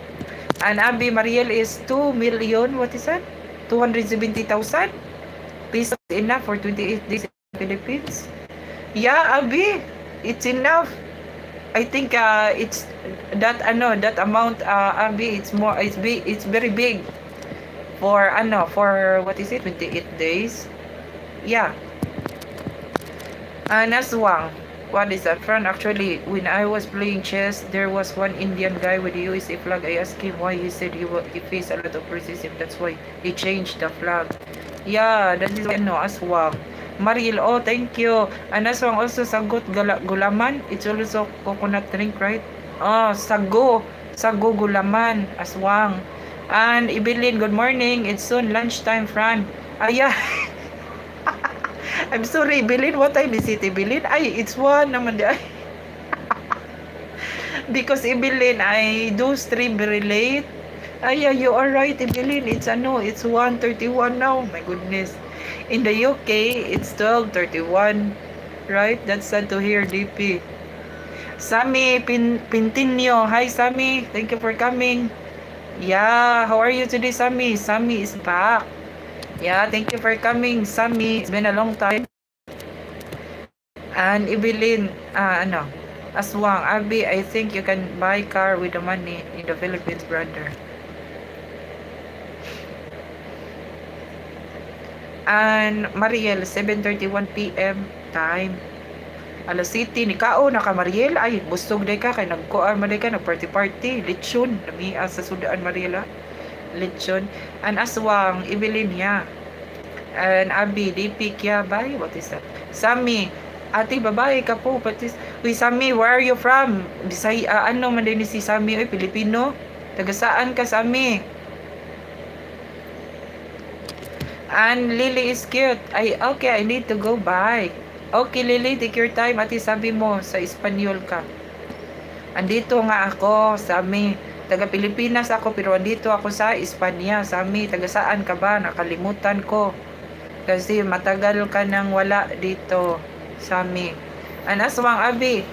And Abi, Mariel is 2 million, what is that? 270,000 pesos enough for 28 days in the Philippines. Yeah, Abi, it's enough. I think it's that that amount, Abi, it's more, it's big, it's very big for for what is it, 28 days. Yeah. Naswang, what is that? Friend, actually, when I was playing chess, there was one Indian guy with the USA flag. I asked him why. He said he faced a lot of racism. That's why he changed the flag. Yeah, that is aswang. Mariel, oh, thank you. And aswang also sagot gulaman. It's also coconut drink, right? Oh, sago gulaman, aswang. And Ibilin, good morning. It's soon lunchtime, Fran. Yeah. I'm sorry, Bilin. What time is it, Bilin? Ay, it's 1 naman di ay. Because Bilin, I do stream very late. Ay, yeah, you are right, Bilin. It's 1:31 now. My goodness. In the UK, it's 12:31. Right? That's sad to hear, DP. Sammy Pintinio. Hi, Sammy. Thank you for coming. Yeah, how are you today, Sammy? Sammy is back. Yeah, thank you for coming, Sammy. It's been a long time. And Evelyn, aswang, Abi, I think you can buy car with the money in the Philippines, brother. And Mariel, 7:31 p.m. time. Alas City ni Kao naka Mariel, ay bustog day ka kay nagkuan man day ka nag-party, lechon, lami sa sudaan Mariela. Lechon. And aswang, Evelyn, yeah. And Abi, DP kya bay, what is that? Sammy, ate babae ka po, patis. Uy, Sammy, where are you from? Bisay, man din si Sammy, uy, Pilipino. Taga saan ka, Sammy? And Lily is cute. Ay, okay, I need to go by. Okay, Lily, take your time. Ate, sabi mo, sa Espanyol ka. Andito nga ako, Sammy. Taga Pilipinas ako, pero andito ako sa Espanya. Sammy, taga saan ka ba? Nakalimutan ko. Kasi matagal ka nang wala dito, Sammy. And aswang, Abi,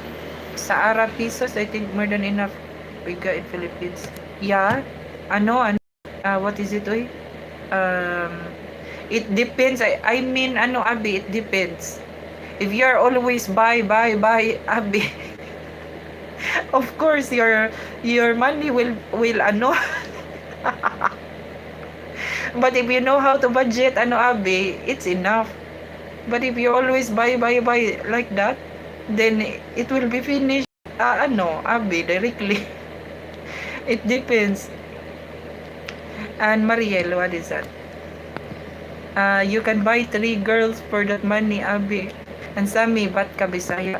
sa Arab pesos, I think more than enough biga in Philippines. Yeah? What is it, oy? It depends. I mean, Abi, it depends. If you are always buy, Abi, of course, your money will But if you know how to budget, Abi, it's enough. But if you always buy like that, then it will be finished, Abi, directly. It depends. And Mariel, what is that? You can buy 3 girls for that money, Abi. And Sammy, ba't ka Bisaya?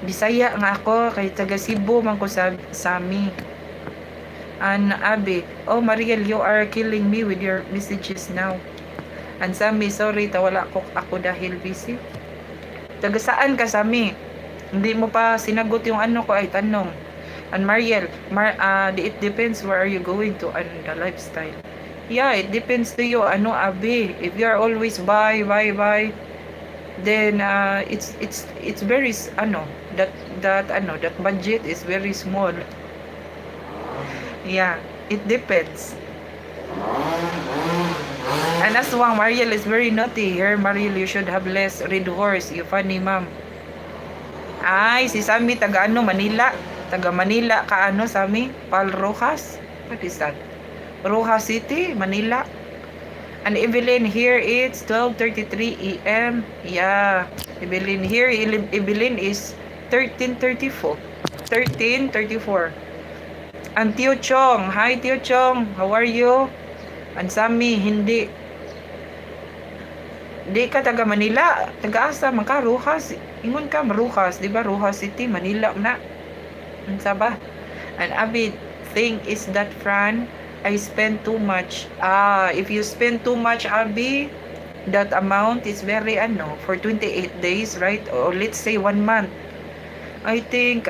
Bisaya nga ako, kay taga Cebu man ko sa Sammy. And Abi, oh Mariel, you are killing me with your messages now. And Sammy, sorry, tawala ako dahil busy. Taga saan ka, Sammy? Hindi mo pa sinagot yung ko ay tanong. And Mariel, it depends where are you going to and the lifestyle. Yeah, it depends to you, Abi. If you are always buy, then it's very that budget is very small. Yeah, it depends. And aswang, Mariel is very naughty. Here, Mariel, you should have less red horse. You funny, ma'am. Ay, si Sammy, taga ano, Manila. Taga Manila ka ano, Sammy? Pal Rojas? What is that? Rojas City, Manila. And Evelyn, here it's 12:33 a.m. Yeah. Evelyn, here, Evelyn is 13:34. 13:34. And Tio Chong. Hi, Tio Chong. How are you? And Sammy, hindi. Di ka taga Manila. Taga-asa man ka, Rojas. Ingon ka, Rojas. Di ba? Rojas City, Manila na. Ano ba? And Abid, think is that Fran? I spend too much. If you spend too much, Abby, that amount is very, for 28 days, right? Or let's say 1 month. I think,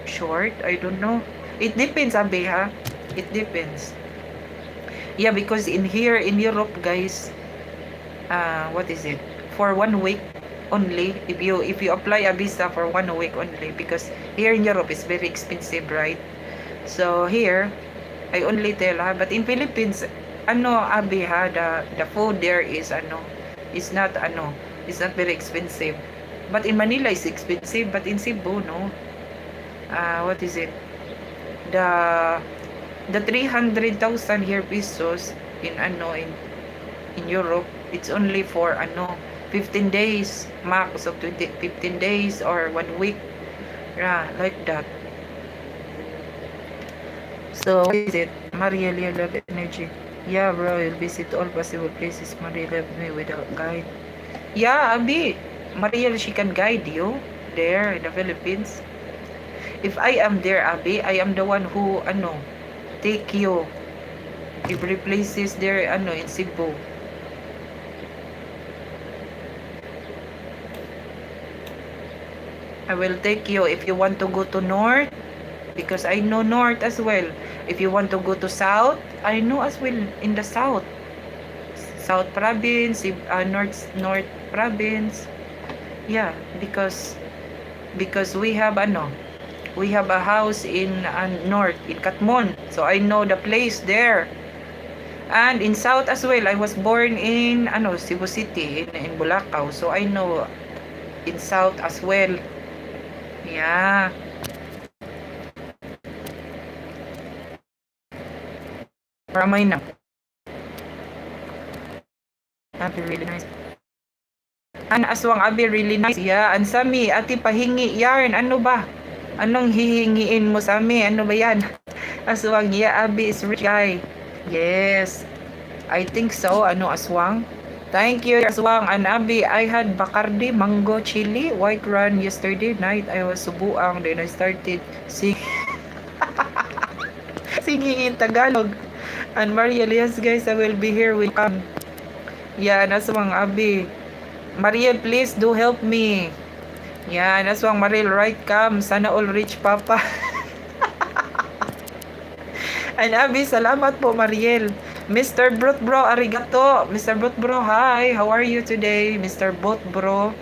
short, I don't know. It depends, Abby, ha? It depends. Yeah, because in here, in Europe, guys, what is it? For 1 week only, if you apply a visa for 1 week only, because here in Europe, it's very expensive, right? So, here, I only tell ha, but in Philippines, Abi ha, the food there is is not it's not very expensive. But in Manila it's expensive, but in Cebu no. What is it? The 300,000 here pesos in in Europe, it's only for 15 days max of 15 days or 1 week. Yeah, like that. So, what is it? Mariel, you love energy. Yeah, bro, you'll visit all possible places. Mariel left me without guide. Yeah, Abi. Mariel, she can guide you there in the Philippines. If I am there, Abi, I am the one who, take you every places there, in Cebu. I will take you if you want to go to North, because I know North as well. If you want to go to South, I know as well in the South. South Province, North Province. Yeah, because we have we have a house in North, in Katmon. So I know the place there. And in South as well, I was born in Cebu City, in Bulacau. So I know in South as well. Yeah. Ramay na. Abi, really nice. An aswang Abi, really nice. Yeah, and Sami, ati pahingi yarn. Ano ba? Anong hihingiin mo, Sami? Ano ba yan? Aswang, yeah, Abi is rich guy. Yes. I think so. Aswang? Thank you, Aswang. And Abi, I had Bacardi, mango, chili, white run yesterday night. I was subuang. Then I started singing in Tagalog. And Mariel, yes guys, I will be here with come. Yeah, Aswang, Abi. Mariel, please do help me. Yeah, Aswang, Mariel, right come. Sana all rich papa. And Abi, salamat po, Mariel. Mr. Brot Bro, arigato. Mr. Brot Bro, hi. How are you today, Mr. Brot Bro?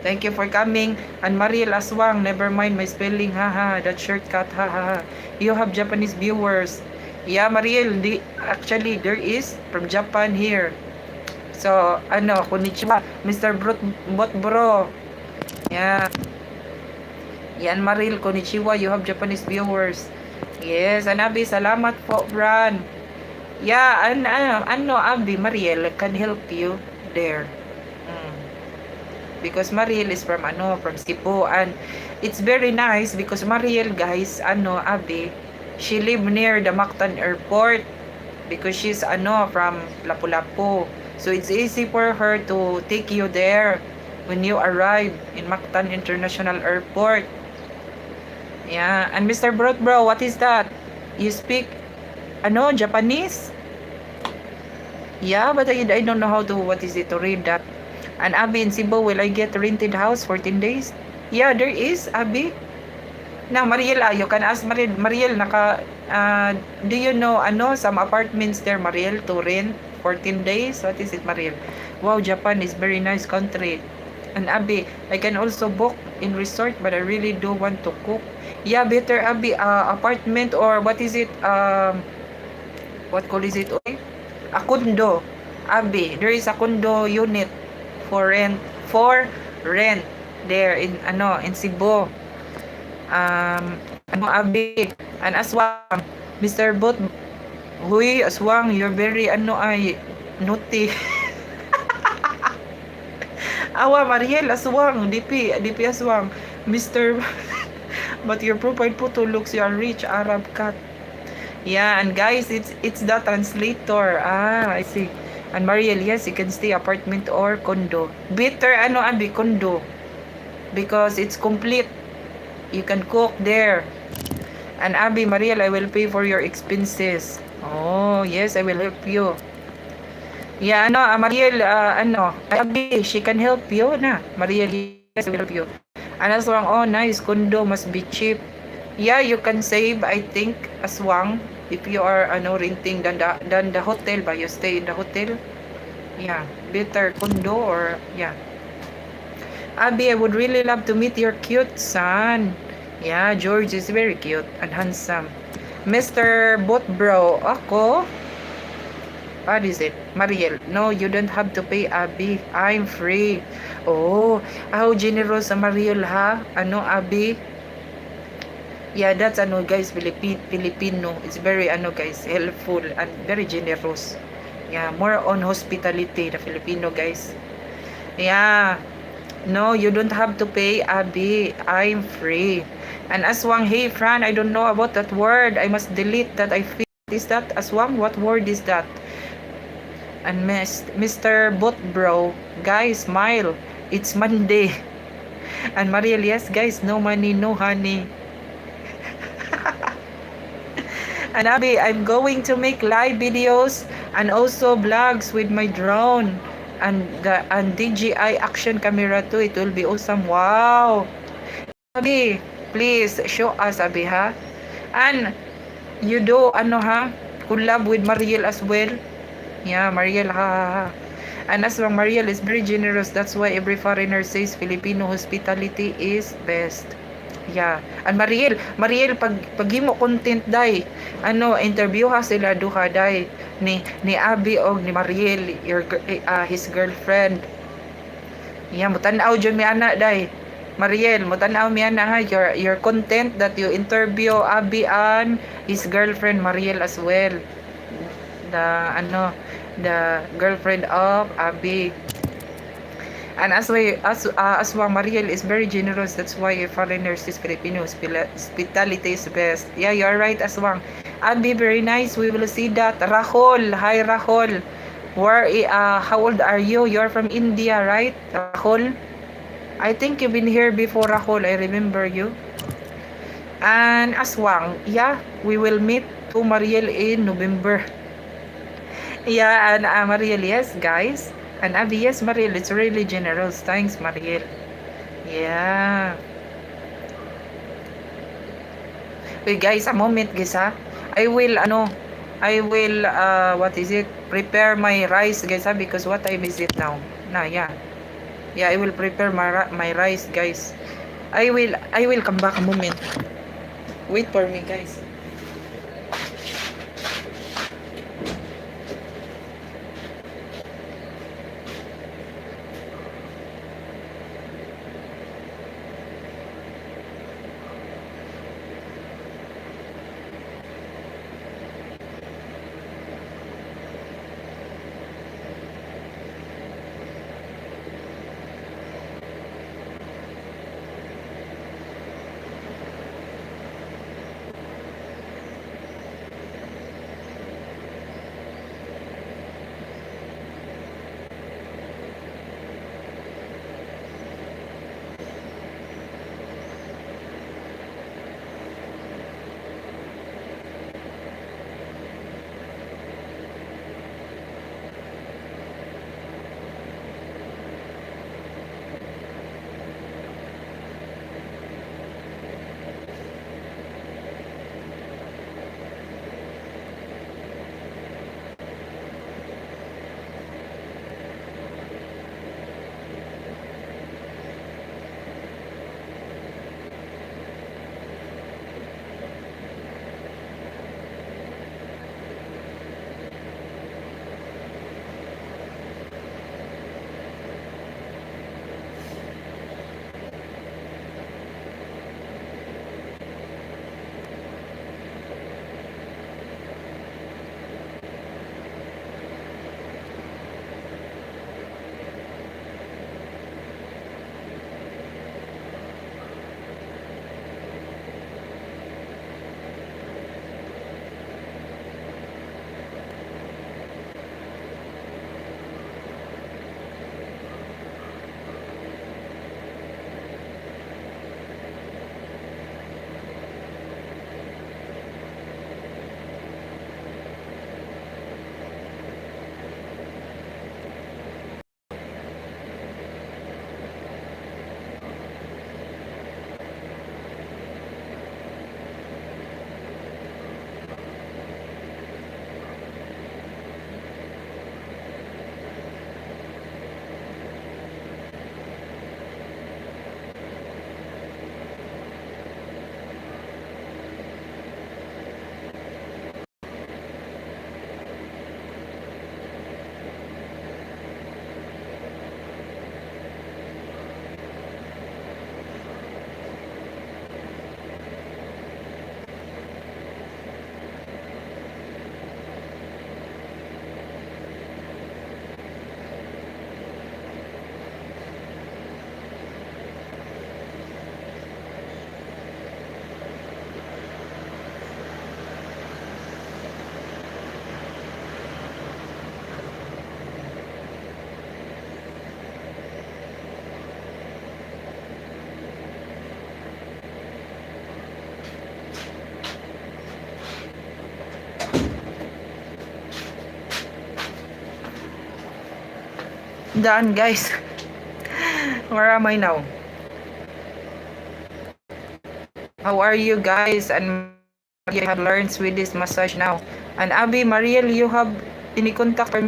Thank you for coming. And Mariel Aswang, never mind my spelling, haha. That shortcut, haha. You have Japanese viewers. Yeah, Mariel, actually, there is from Japan here. So, konnichiwa, Mr. Bot Bro. Yeah. Yan, Mariel, konnichiwa, you have Japanese viewers. Yes, Abi, salamat po, Bran. Yeah, Abi, Mariel can help you there. Because Mariel is from Cebu, and it's very nice because Mariel, guys, Abi, she live near the Mactan Airport because she's from Lapu-Lapu. So it's easy for her to take you there when you arrive in Mactan International Airport. Yeah, and Mr. Brot Bro, what is that? You speak Japanese? Yeah, but I don't know how to read that. And Abi, in Cebu, will I get rented house 14 days? Yeah, there is, Abi. Now, Mariel, you can ask Mariel, do you know, some apartments there, Mariel, to rent 14 days? What is it, Mariel? Wow, Japan is very nice country. And Abi, I can also book in resort, but I really do want to cook. Yeah, better, Abi, apartment or what is it, what call is it? A condo. Abi, there is a condo unit for rent. For rent. There in in Cebu. Abi, an aswang. Mr. Bot, huy, aswang, you're very, ay, naughty. Awa, Mariel, aswang, DP aswang. Mr. But your profile photo looks you are rich Arab cat. Yeah, and guys, it's the translator. I see. And Mariel, yes, you can stay apartment or condo. Better, abi, condo. Because it's complete. You can cook there. And Abi, Mariel, I will pay for your expenses. Oh, yes, I will help you. Yeah, Mariel, Abi, she can help you na. Mariel, yes, I will help you. And Aswang, oh, nice, condo must be cheap. Yeah, you can save, I think, Aswang, if you are, renting than the hotel, but you stay in the hotel. Yeah, better condo or, yeah. Abi, I would really love to meet your cute son. Yeah, George is very cute and handsome. Mr. Botbro, ako? What is it? Mariel, no, you don't have to pay, Abi. I'm free. Oh, how generous sa Mariel, ha? Abi? Yeah, that's guys, Filipino. It's very, guys, helpful and very generous. Yeah, more on hospitality, the Filipino, guys. Yeah. No, you don't have to pay, Abi. I'm free. And Aswang, hey, Fran, I don't know about that word. I must delete that. I feel. Is that Aswang? What word is that? And Mr. Botbro, guys, smile. It's Monday. And Mariel, yes, guys, no money, no honey. And Abi, I'm going to make live videos and also vlogs with my drone. And DJI action camera too. It will be awesome. Wow. Abi, please show us, Abi, ha? And you do, ha? Collab with Mariel as well. Yeah, Mariel, ha. And as long Mariel is very generous. That's why every foreigner says Filipino hospitality is best. Yeah. And Mariel, pag mo content day, interview ha sila duha day ni Abi og ni Mariel, his girlfriend. Yeah, mutanaw jud mi ana day. Mariel, mutanaw mi ana ha your content that you interview Abi and his girlfriend Mariel as well. The girlfriend of Abi. And Aswang, Mariel is very generous. That's why foreigners is Filipino hospitality is best. Yeah, you're right, Aswang. Abi, very nice. We will see that. Rahul, hi Rahul. How old are you? You're from India, right, Rahul? I think you've been here before, Rahul. I remember you. And Aswang, yeah, we will meet to Mariel in November. Yeah, and Mariel, yes, guys. And Abi, yes, Mariel, it's really generous. Thanks, Mariel. Yeah. Wait, guys, a moment, guys, ha? I will, what is it? Prepare my rice, guys, ha? Because what time is it now? Yeah. Yeah, I will prepare my rice, guys. I will come back a moment. Wait for me, guys. done, guys. Where am I now? How are you guys? And you have learned Swedish massage now. And Abby, Mariel, you have any contact for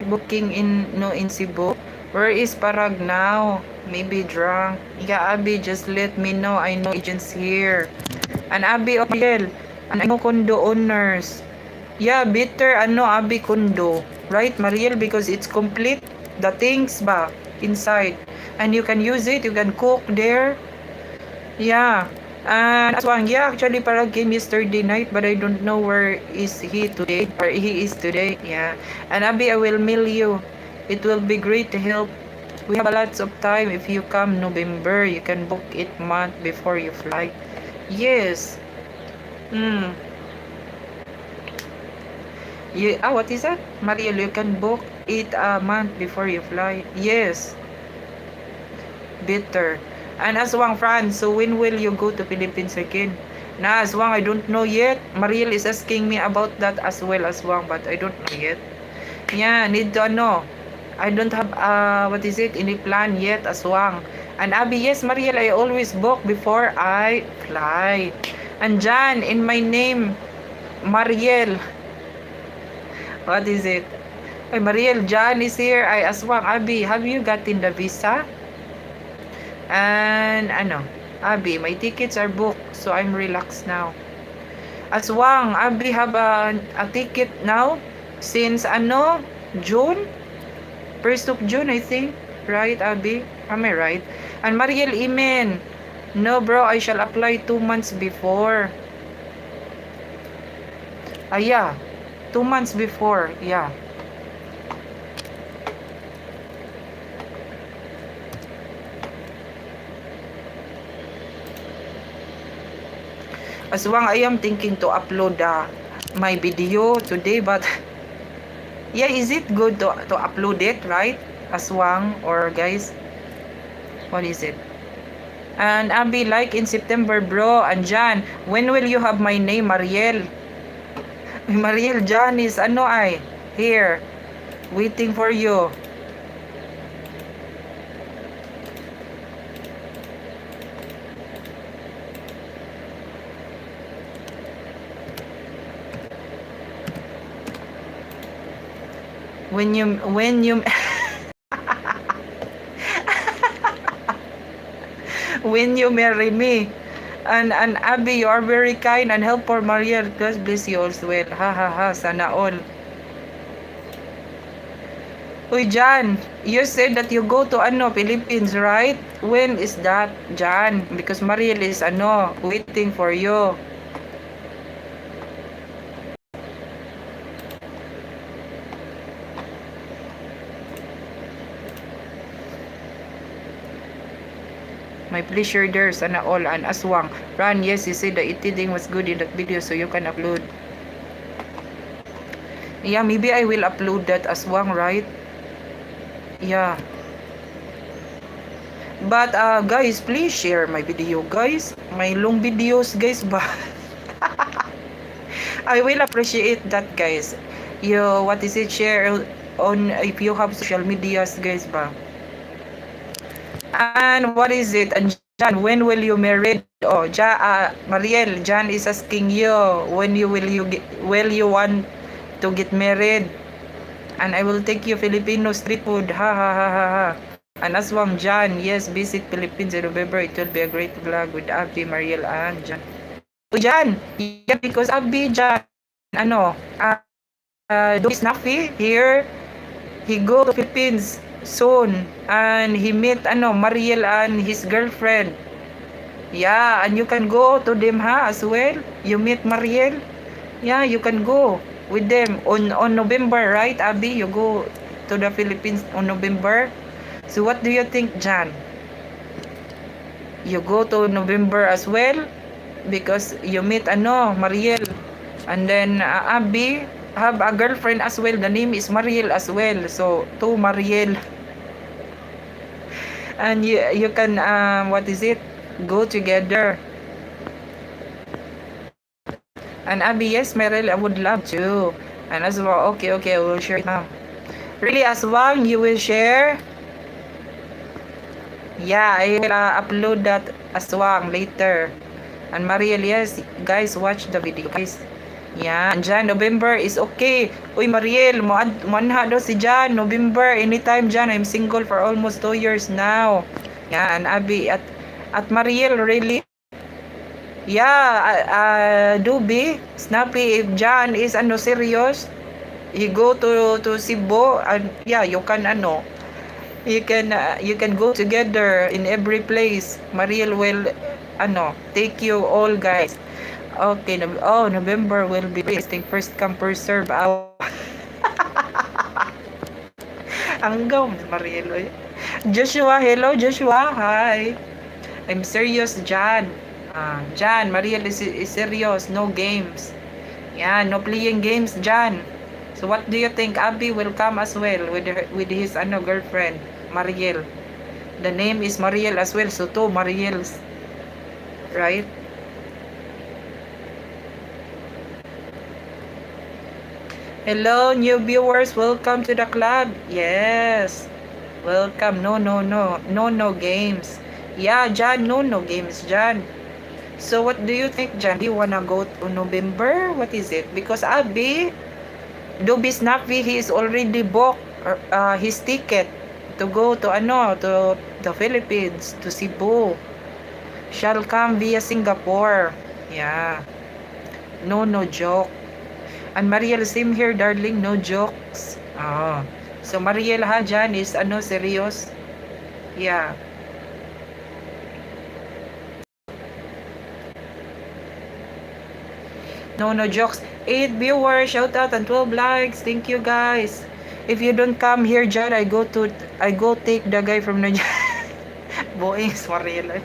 booking in Cebu? Where is Parag now? Maybe drunk. Yeah, Abby, just let me know. I know agents here. And Abby, Mariel, and I know condo owners. Yeah, better Abby condo. Right, Mariel? Because it's complete. The things ba inside. And you can use it. You can cook there. Yeah. And Aswang, yeah, actually Parag came yesterday night, but I don't know where is he today, or he is today. Yeah. And Abby, I will mail you. It will be great to help. We have lots of time. If you come November, you can book it month before you fly. Yes. Hmm. What is that? Mariel, you can book it a month before you fly. Yes. Better. And Aswang, France, so when will you go to Philippines again? Na, Aswang, I don't know yet. Mariel is asking me about that as well, Aswang, but I don't know yet. Yeah, need to know. I don't have, any plan yet, Aswang. And Abby, yes, Mariel, I always book before I fly. And Jan, in my name, Mariel. What is it? Ay, Mariel, Jan is here. Ay, Aswang, Abby, have you gotten the visa? And Abby, my tickets are booked, so I'm relaxed now. Aswang, Abby have a ticket now since June? 1st of June, I think. Right, Abby? Am I right? And Mariel Imen, no bro, I shall apply 2 months before. Yeah. 2 months before, yeah. Aswang, I am thinking to upload my video today, but yeah, is it good to upload it, right? Aswang or guys? What is it? And Abby, like in September, bro. And Jan, when will you have my name, Mariel? Mariel, Jan is here, waiting for you. When you when you marry me. And Abby, you are very kind and helpful, Maria. God bless you as well. Ha ha ha, sana all. Uy, Jan, you said that you go to Philippines, right? When is that, Jan? Because Mariel is waiting for you. My pleasure there, sana all. And Aswang, Ran, yes, you said the editing was good in that video, so you can upload. Yeah, maybe I will upload that, Aswang, right? Yeah. But guys, please share my video, guys. My long videos, guys, ba? I will appreciate that, guys. You, share on if you have social medias, guys, ba? And what is it? And Jan, when will you marry? Oh, Mariel, Jan is asking you when will you want to get married? And I will take you Filipino street food. Ha ha ha ha ha. And Aswang, Jan, yes, visit Philippines in November. It will be a great vlog with Abby, Mariel, and Jan. Oh, Jan, yeah, because Abby, Jan, do Snappy here. He go to Philippines soon, and he meet Mariel and his girlfriend. Yeah, and you can go to them as well. You meet Mariel. Yeah, you can go with them on November, right, Abby? You go to the Philippines on November. So what do you think, Jan? You go to November as well because you meet Mariel, and then Abby have a girlfriend as well. The name is Mariel as well. So two Mariel. And you can go together. And Abby, yes, Mariel, I would love to. And as well, okay, I will share it now. Really, Aswang, you will share? Yeah, I will upload that aswang later. And Mariel, yes, guys, watch the video, guys. Yeah, and Jan, November is okay. Uy, Mariel, manha daw si Jan, November, anytime Jan, I'm single for almost 2 years now. Yeah, and Abby, at Mariel, really? Yeah, Dubi, Snappy, if Jan is serious, he go to Cebu, and yeah, you can you can go together in every place. Mariel will take you all, guys. Okay, November will be interesting. First come, first serve. Hanggang Mariel. Oy. Joshua, hello Joshua. Hi. I'm serious, Jan. Jan, Mariel is serious. No games. Yeah, no playing games, Jan. So what do you think? Abby will come as well with his girlfriend, Mariel. The name is Mariel as well. So two Mariels, right? Hello, new viewers. Welcome to the club. Yes. Welcome. No games. Yeah, Jan. No games, Jan. So what do you think, Jan? Do you wanna go to November? What is it? Because Abby, Dubi Snappy, he is already booked his ticket to go to to the Philippines, to Cebu. Shall come via Singapore. Yeah. No joke. And Mariel, same here, darling. No jokes. So Mariel ha, Jan is serious. Yeah. No jokes. 8 viewers, shout out, and 12 likes. Thank you, guys. If you don't come here, Jan, I go take the guy from the Boeing, Mariel.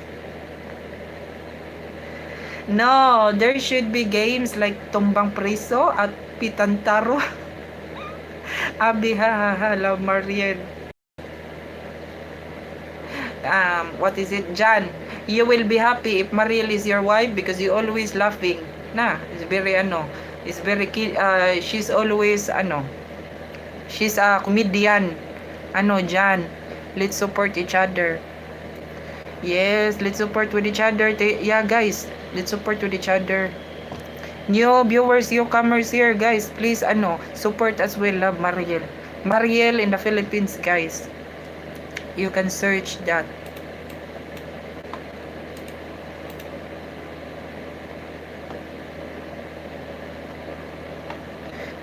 No, there should be games like Tumbang Preso at Pitantaro. Abi, ha, love Mariel. What is it, Jan? You will be happy if Mariel is your wife because you always laughing. It's very it's very she's always she's a comedian. Jan, let's support each other. Yes, let's support with each other. Yeah, guys, let's support with each other. New viewers, newcomers here, guys, please support as well. Love Mariel. Mariel in the Philippines, guys. You can search that.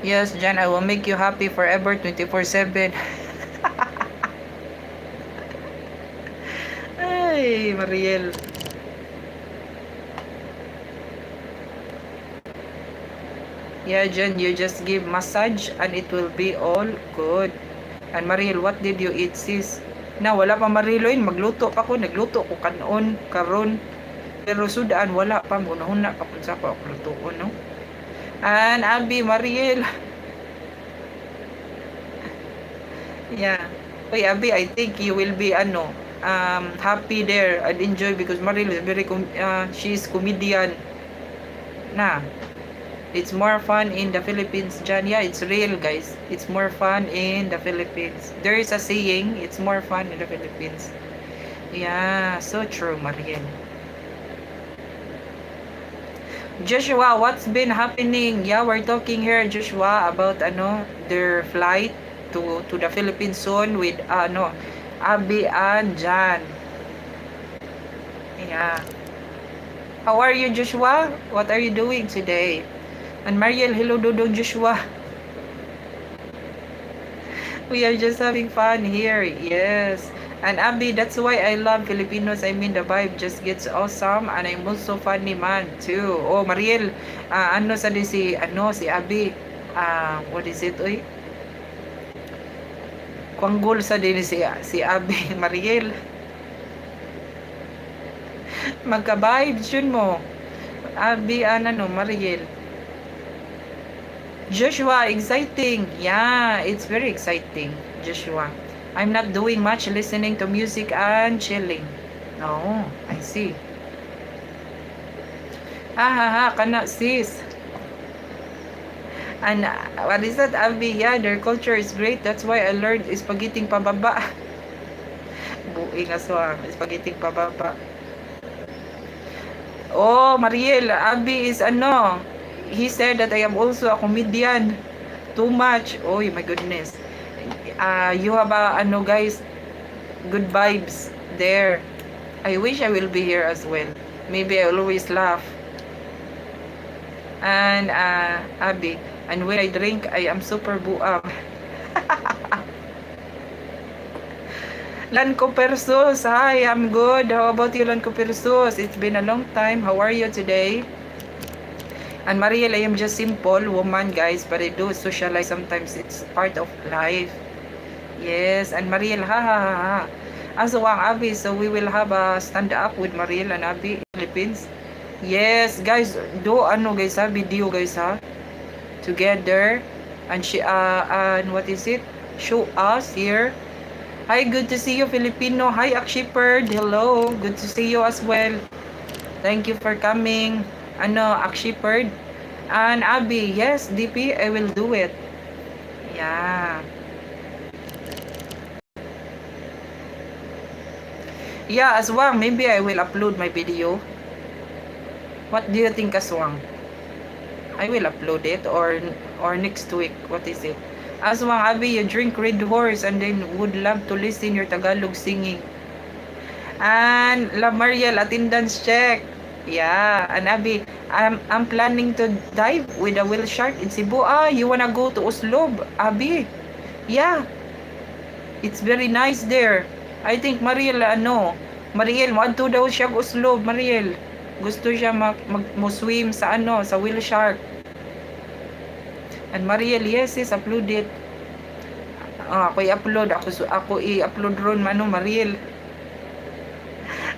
Yes, Jan, I will make you happy forever 24/7. Ay, Mariel. Yeah, Jan, you just give massage and it will be all good. And Mariel, what did you eat, sis? Wala pa Mariel, magluto pa ko, nagluto ko karon. Pero sudaan, wala pa, hunahuna pa kung sa pa ako lutoon, no? And Abby, Mariel. Yeah. Wait, Abby, I think you will be happy there and enjoy because Mariel is very she is comedian. It's more fun in the Philippines, Jan. Yeah, it's real, guys. It's more fun in the Philippines. There is a saying, it's more fun in the Philippines. Yeah, so true, Mariel. Joshua, what's been happening? Yeah, we're talking here, Joshua, about their flight to the Philippines soon with Abby and Jan. Yeah. How are you, Joshua? What are you doing today? And Mariel, hello, Dodong Joshua. We are just having fun here. Yes. And Abby, that's why I love Filipinos. I mean, the vibe just gets awesome. And I'm also funny man, too. Oh, Mariel, si Abby. What is it, oy? Kwanggol sa din si Abby, Mariel. Magka-vibes yun mo. Abby, Mariel. Joshua, exciting. Yeah, it's very exciting, Joshua. I'm not doing much, listening to music and chilling. Oh, I see. Kana sis. And what is that, Abby? Yeah, their culture is great. That's why I learned spaghetti pababa. buing aswang. Spaghetti pababa. Oh, Mariel, Abby is ano, he said that I am also a comedian. Too much. Oh my goodness. You have ano guys, good vibes there. I wish I will be here as well. Maybe I always laugh. And Abby, and when I drink, I am super buang. Lanco Persos, hi, I'm good. How about you, Lanco Persos? It's been a long time. How are you today? And Mariel, I am just simple woman, guys, but I do socialize sometimes. It's part of life. Yes, and Mariel, ha ha ha ha. Aswang Abby, so we will have a stand up with Mariel and Abby in Philippines. Yes, guys, do ano guys ha, video guys ha. Together, and she and what is it? Show us here. Hi, good to see you, Filipino. Hi, Akshiperd. Hello, good to see you as well. Thank you for coming. Ano, Akshiperd. And Abby, yes, DP, I will do it. Yeah. Yeah, Aswang, maybe I will upload my video. What do you think, Aswang? I will upload it or next week. What is it? Aswang, Abby, you drink Red Horse and then would love to listen your Tagalog singing. And La Mariel, attendance check. Yeah, and Abby, I'm planning to dive with a whale shark in Cebu. You wanna go to Oslob, Abby? Yeah, it's very nice there. I think Mariel, Mariel, maadto daw siya Oslob, Mariel. Gusto siya mag-swim sa sa whale shark. And Mariel, yes, upload it. Ako i-upload. Ako i-upload ron, Mariel.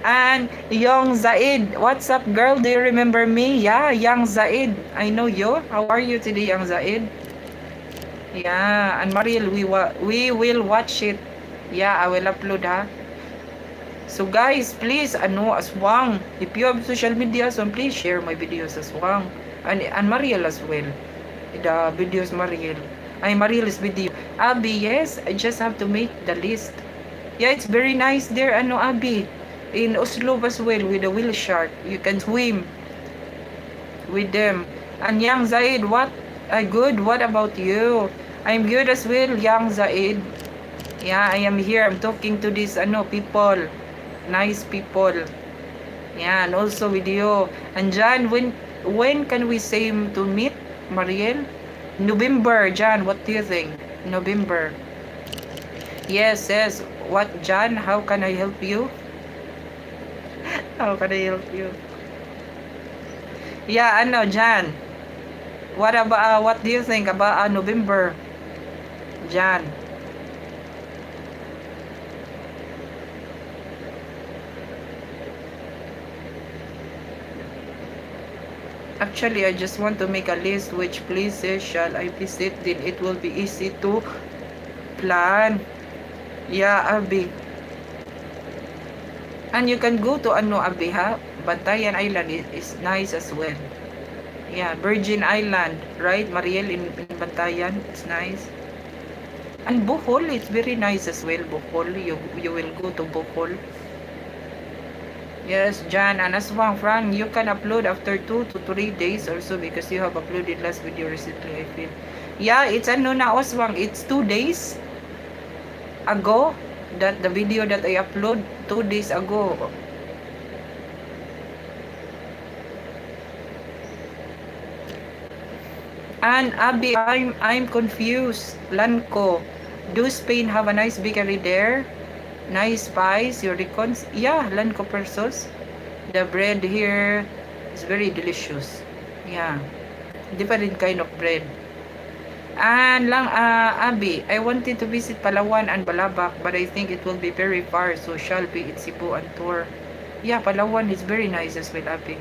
And Young Zaid, what's up, girl? Do you remember me? Yeah, Young Zaid. I know you. How are you today, Young Zaid? Yeah, and Mariel, we will watch it. Yeah, I will upload, ha. So guys, please, Aswang, if you have social media, so please share my videos, Aswang. And Mariel as well. The videos Mariel. Mariel's video. Abby, yes, I just have to make the list. Yeah, it's very nice there, Abby. In Oslo as well, with the whale shark. You can swim with them. And Young Zaid, what? Good. What about you? I'm good as well, Young Zaid. Yeah, I am here. I'm talking to these, people. Nice people. Yeah, and also with you. And John, when can we say to meet? Mariel? November, John, what do you think? November. Yes. What, John? How can I help you? How can I help you? Yeah, John. What about, what do you think about November? John. Actually, I just want to make a list which places shall I visit, then it will be easy to plan. Yeah, Abby. And you can go to Abby, ha? Bantayan Island is nice as well. Yeah, Virgin Island, right? Mariel in Bantayan, it's nice. And Bohol, it's very nice as well. Bohol, you will go to Bohol. Yes, John, and Aswang, Frank, you can upload after 2 to 3 days or so because you have uploaded last video recently, I feel. Yeah, it's na Aswang, it's 2 days ago that the video that I upload 2 days ago. And Abby, I'm confused. Lanco, do Spain have a nice bakery there? Nice pies, your recons. Yeah, Lanco Persos. The bread here is very delicious. Yeah, different kind of bread. And Abby, I wanted to visit Palawan and Balabac, but I think it will be very far, so shall be in Cebu and tour. Yeah, Palawan is very nice as well, Abby.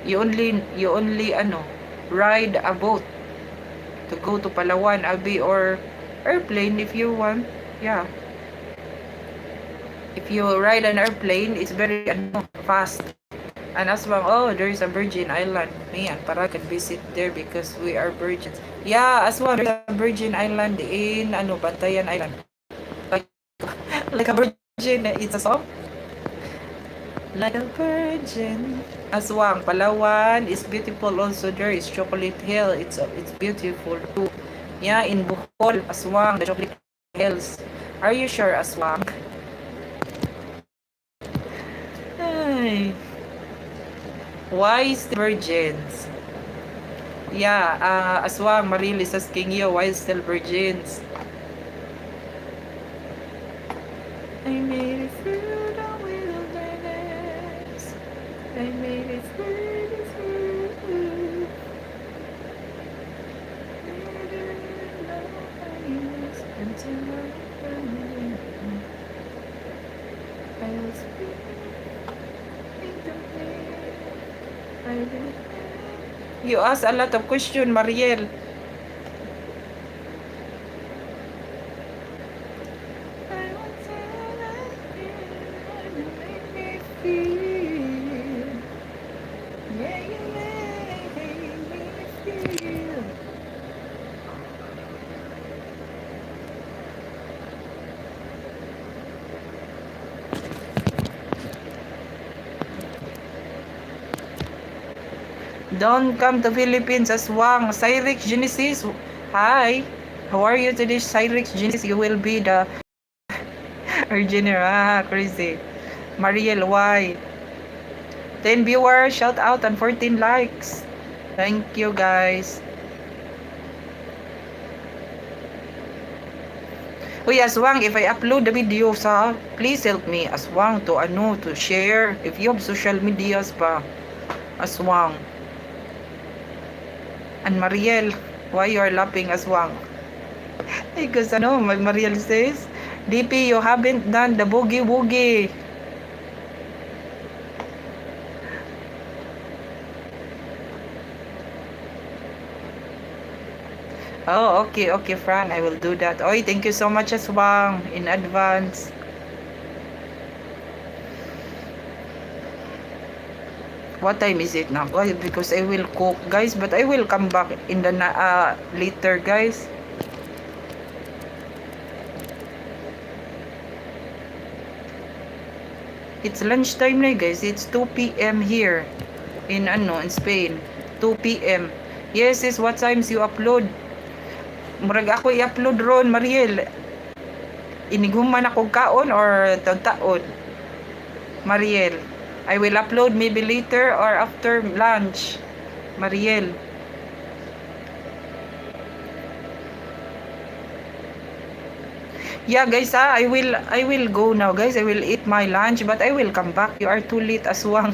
You only ride a boat to go to Palawan, Abby, or airplane if you want. Yeah. If you ride an airplane, it's very fast. And as well, there is a Virgin Island. Man, para can visit there because we are virgins. Yeah, as well, there's a Virgin Island in Bantayan Island. Like a Virgin virgin. It's a song. Like a virgin. Aswang, Palawan is beautiful also. There is Chocolate Hill. It's beautiful too. Yeah, in Bohol, Aswang, the Chocolate Hills. Are you sure, Aswang? Ay. Why still virgins? Yeah, Aswang, Maril is asking you, why still virgins? I made it through the wilderness. I made it through. I was You ask a lot of question, Mariel. Don't come to Philippines, Aswang. Cyrix Genesis. Hi. How are you today, Cyrix Genesis? You will be the originator. Crazy. Mariel, why? 10 viewers, shout out, and 14 likes. Thank you, guys. Uy, Aswang, if I upload the video sa, please help me, Aswang, to share. If you have social medias pa, Aswang. And Mariel, why you are laughing, Aswang? Because Mariel says, DP, you haven't done the boogie-woogie. Oh, okay, Fran, I will do that. Oy, thank you so much, Aswang, in advance. What time is it now? Why? Because I will cook, guys, but I will come back in the later, guys. It's lunchtime na, guys. It's 2 p.m. here in Spain. 2 p.m. Yes, is what times you upload? Murag ako i-upload ron, Mariel. Iniguman ako kaon or taon? Mariel, I will upload maybe later or after lunch. Mariel. Yeah, guys, I will go now, guys. I will eat my lunch, but I will come back. You are too late, Aswang.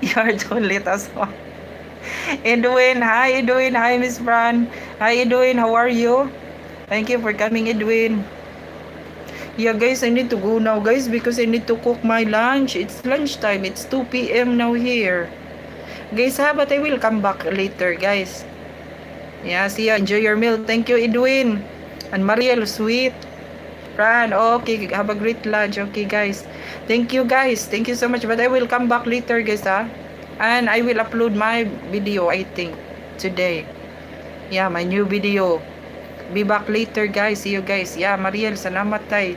You are too late, Aswang. Edwin, hi Edwin, hi Miss Fran. Hi Edwin, how are you? Thank you for coming, Edwin. Yeah, guys, I need to go now, guys, because I need to cook my lunch. It's lunchtime. It's 2 p.m. now here. Guys, but I will come back later, guys. Yeah, see ya. Enjoy your meal. Thank you, Edwin. And Mariel, sweet. Fran, okay, have a great lunch. Okay, guys. Thank you, guys. Thank you so much. But I will come back later, guys, and I will upload my video, I think, today. Yeah, my new video. Be back later, guys. See you, guys. Yeah, Mariel, salamat tay.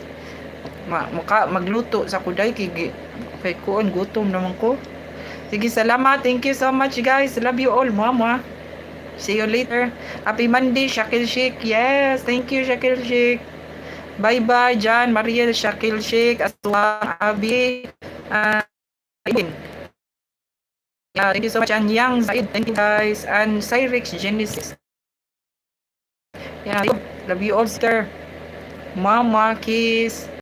Magluto sa kuday kay kuon gutom naman ko. Sige, salamat. Thank you so much, guys. Love you all, mama. See you later. Happy Monday, Shakil Sheikh. Yes, thank you, Shakil Sheikh. Bye-bye, John, Mariel, Shakil Sheikh, Aswang, Abi, yeah, thank you so much, and Yang Zaid, thank you, guys, and Cyrix Genesis. Yeah, love you all, sister. Mama, kiss.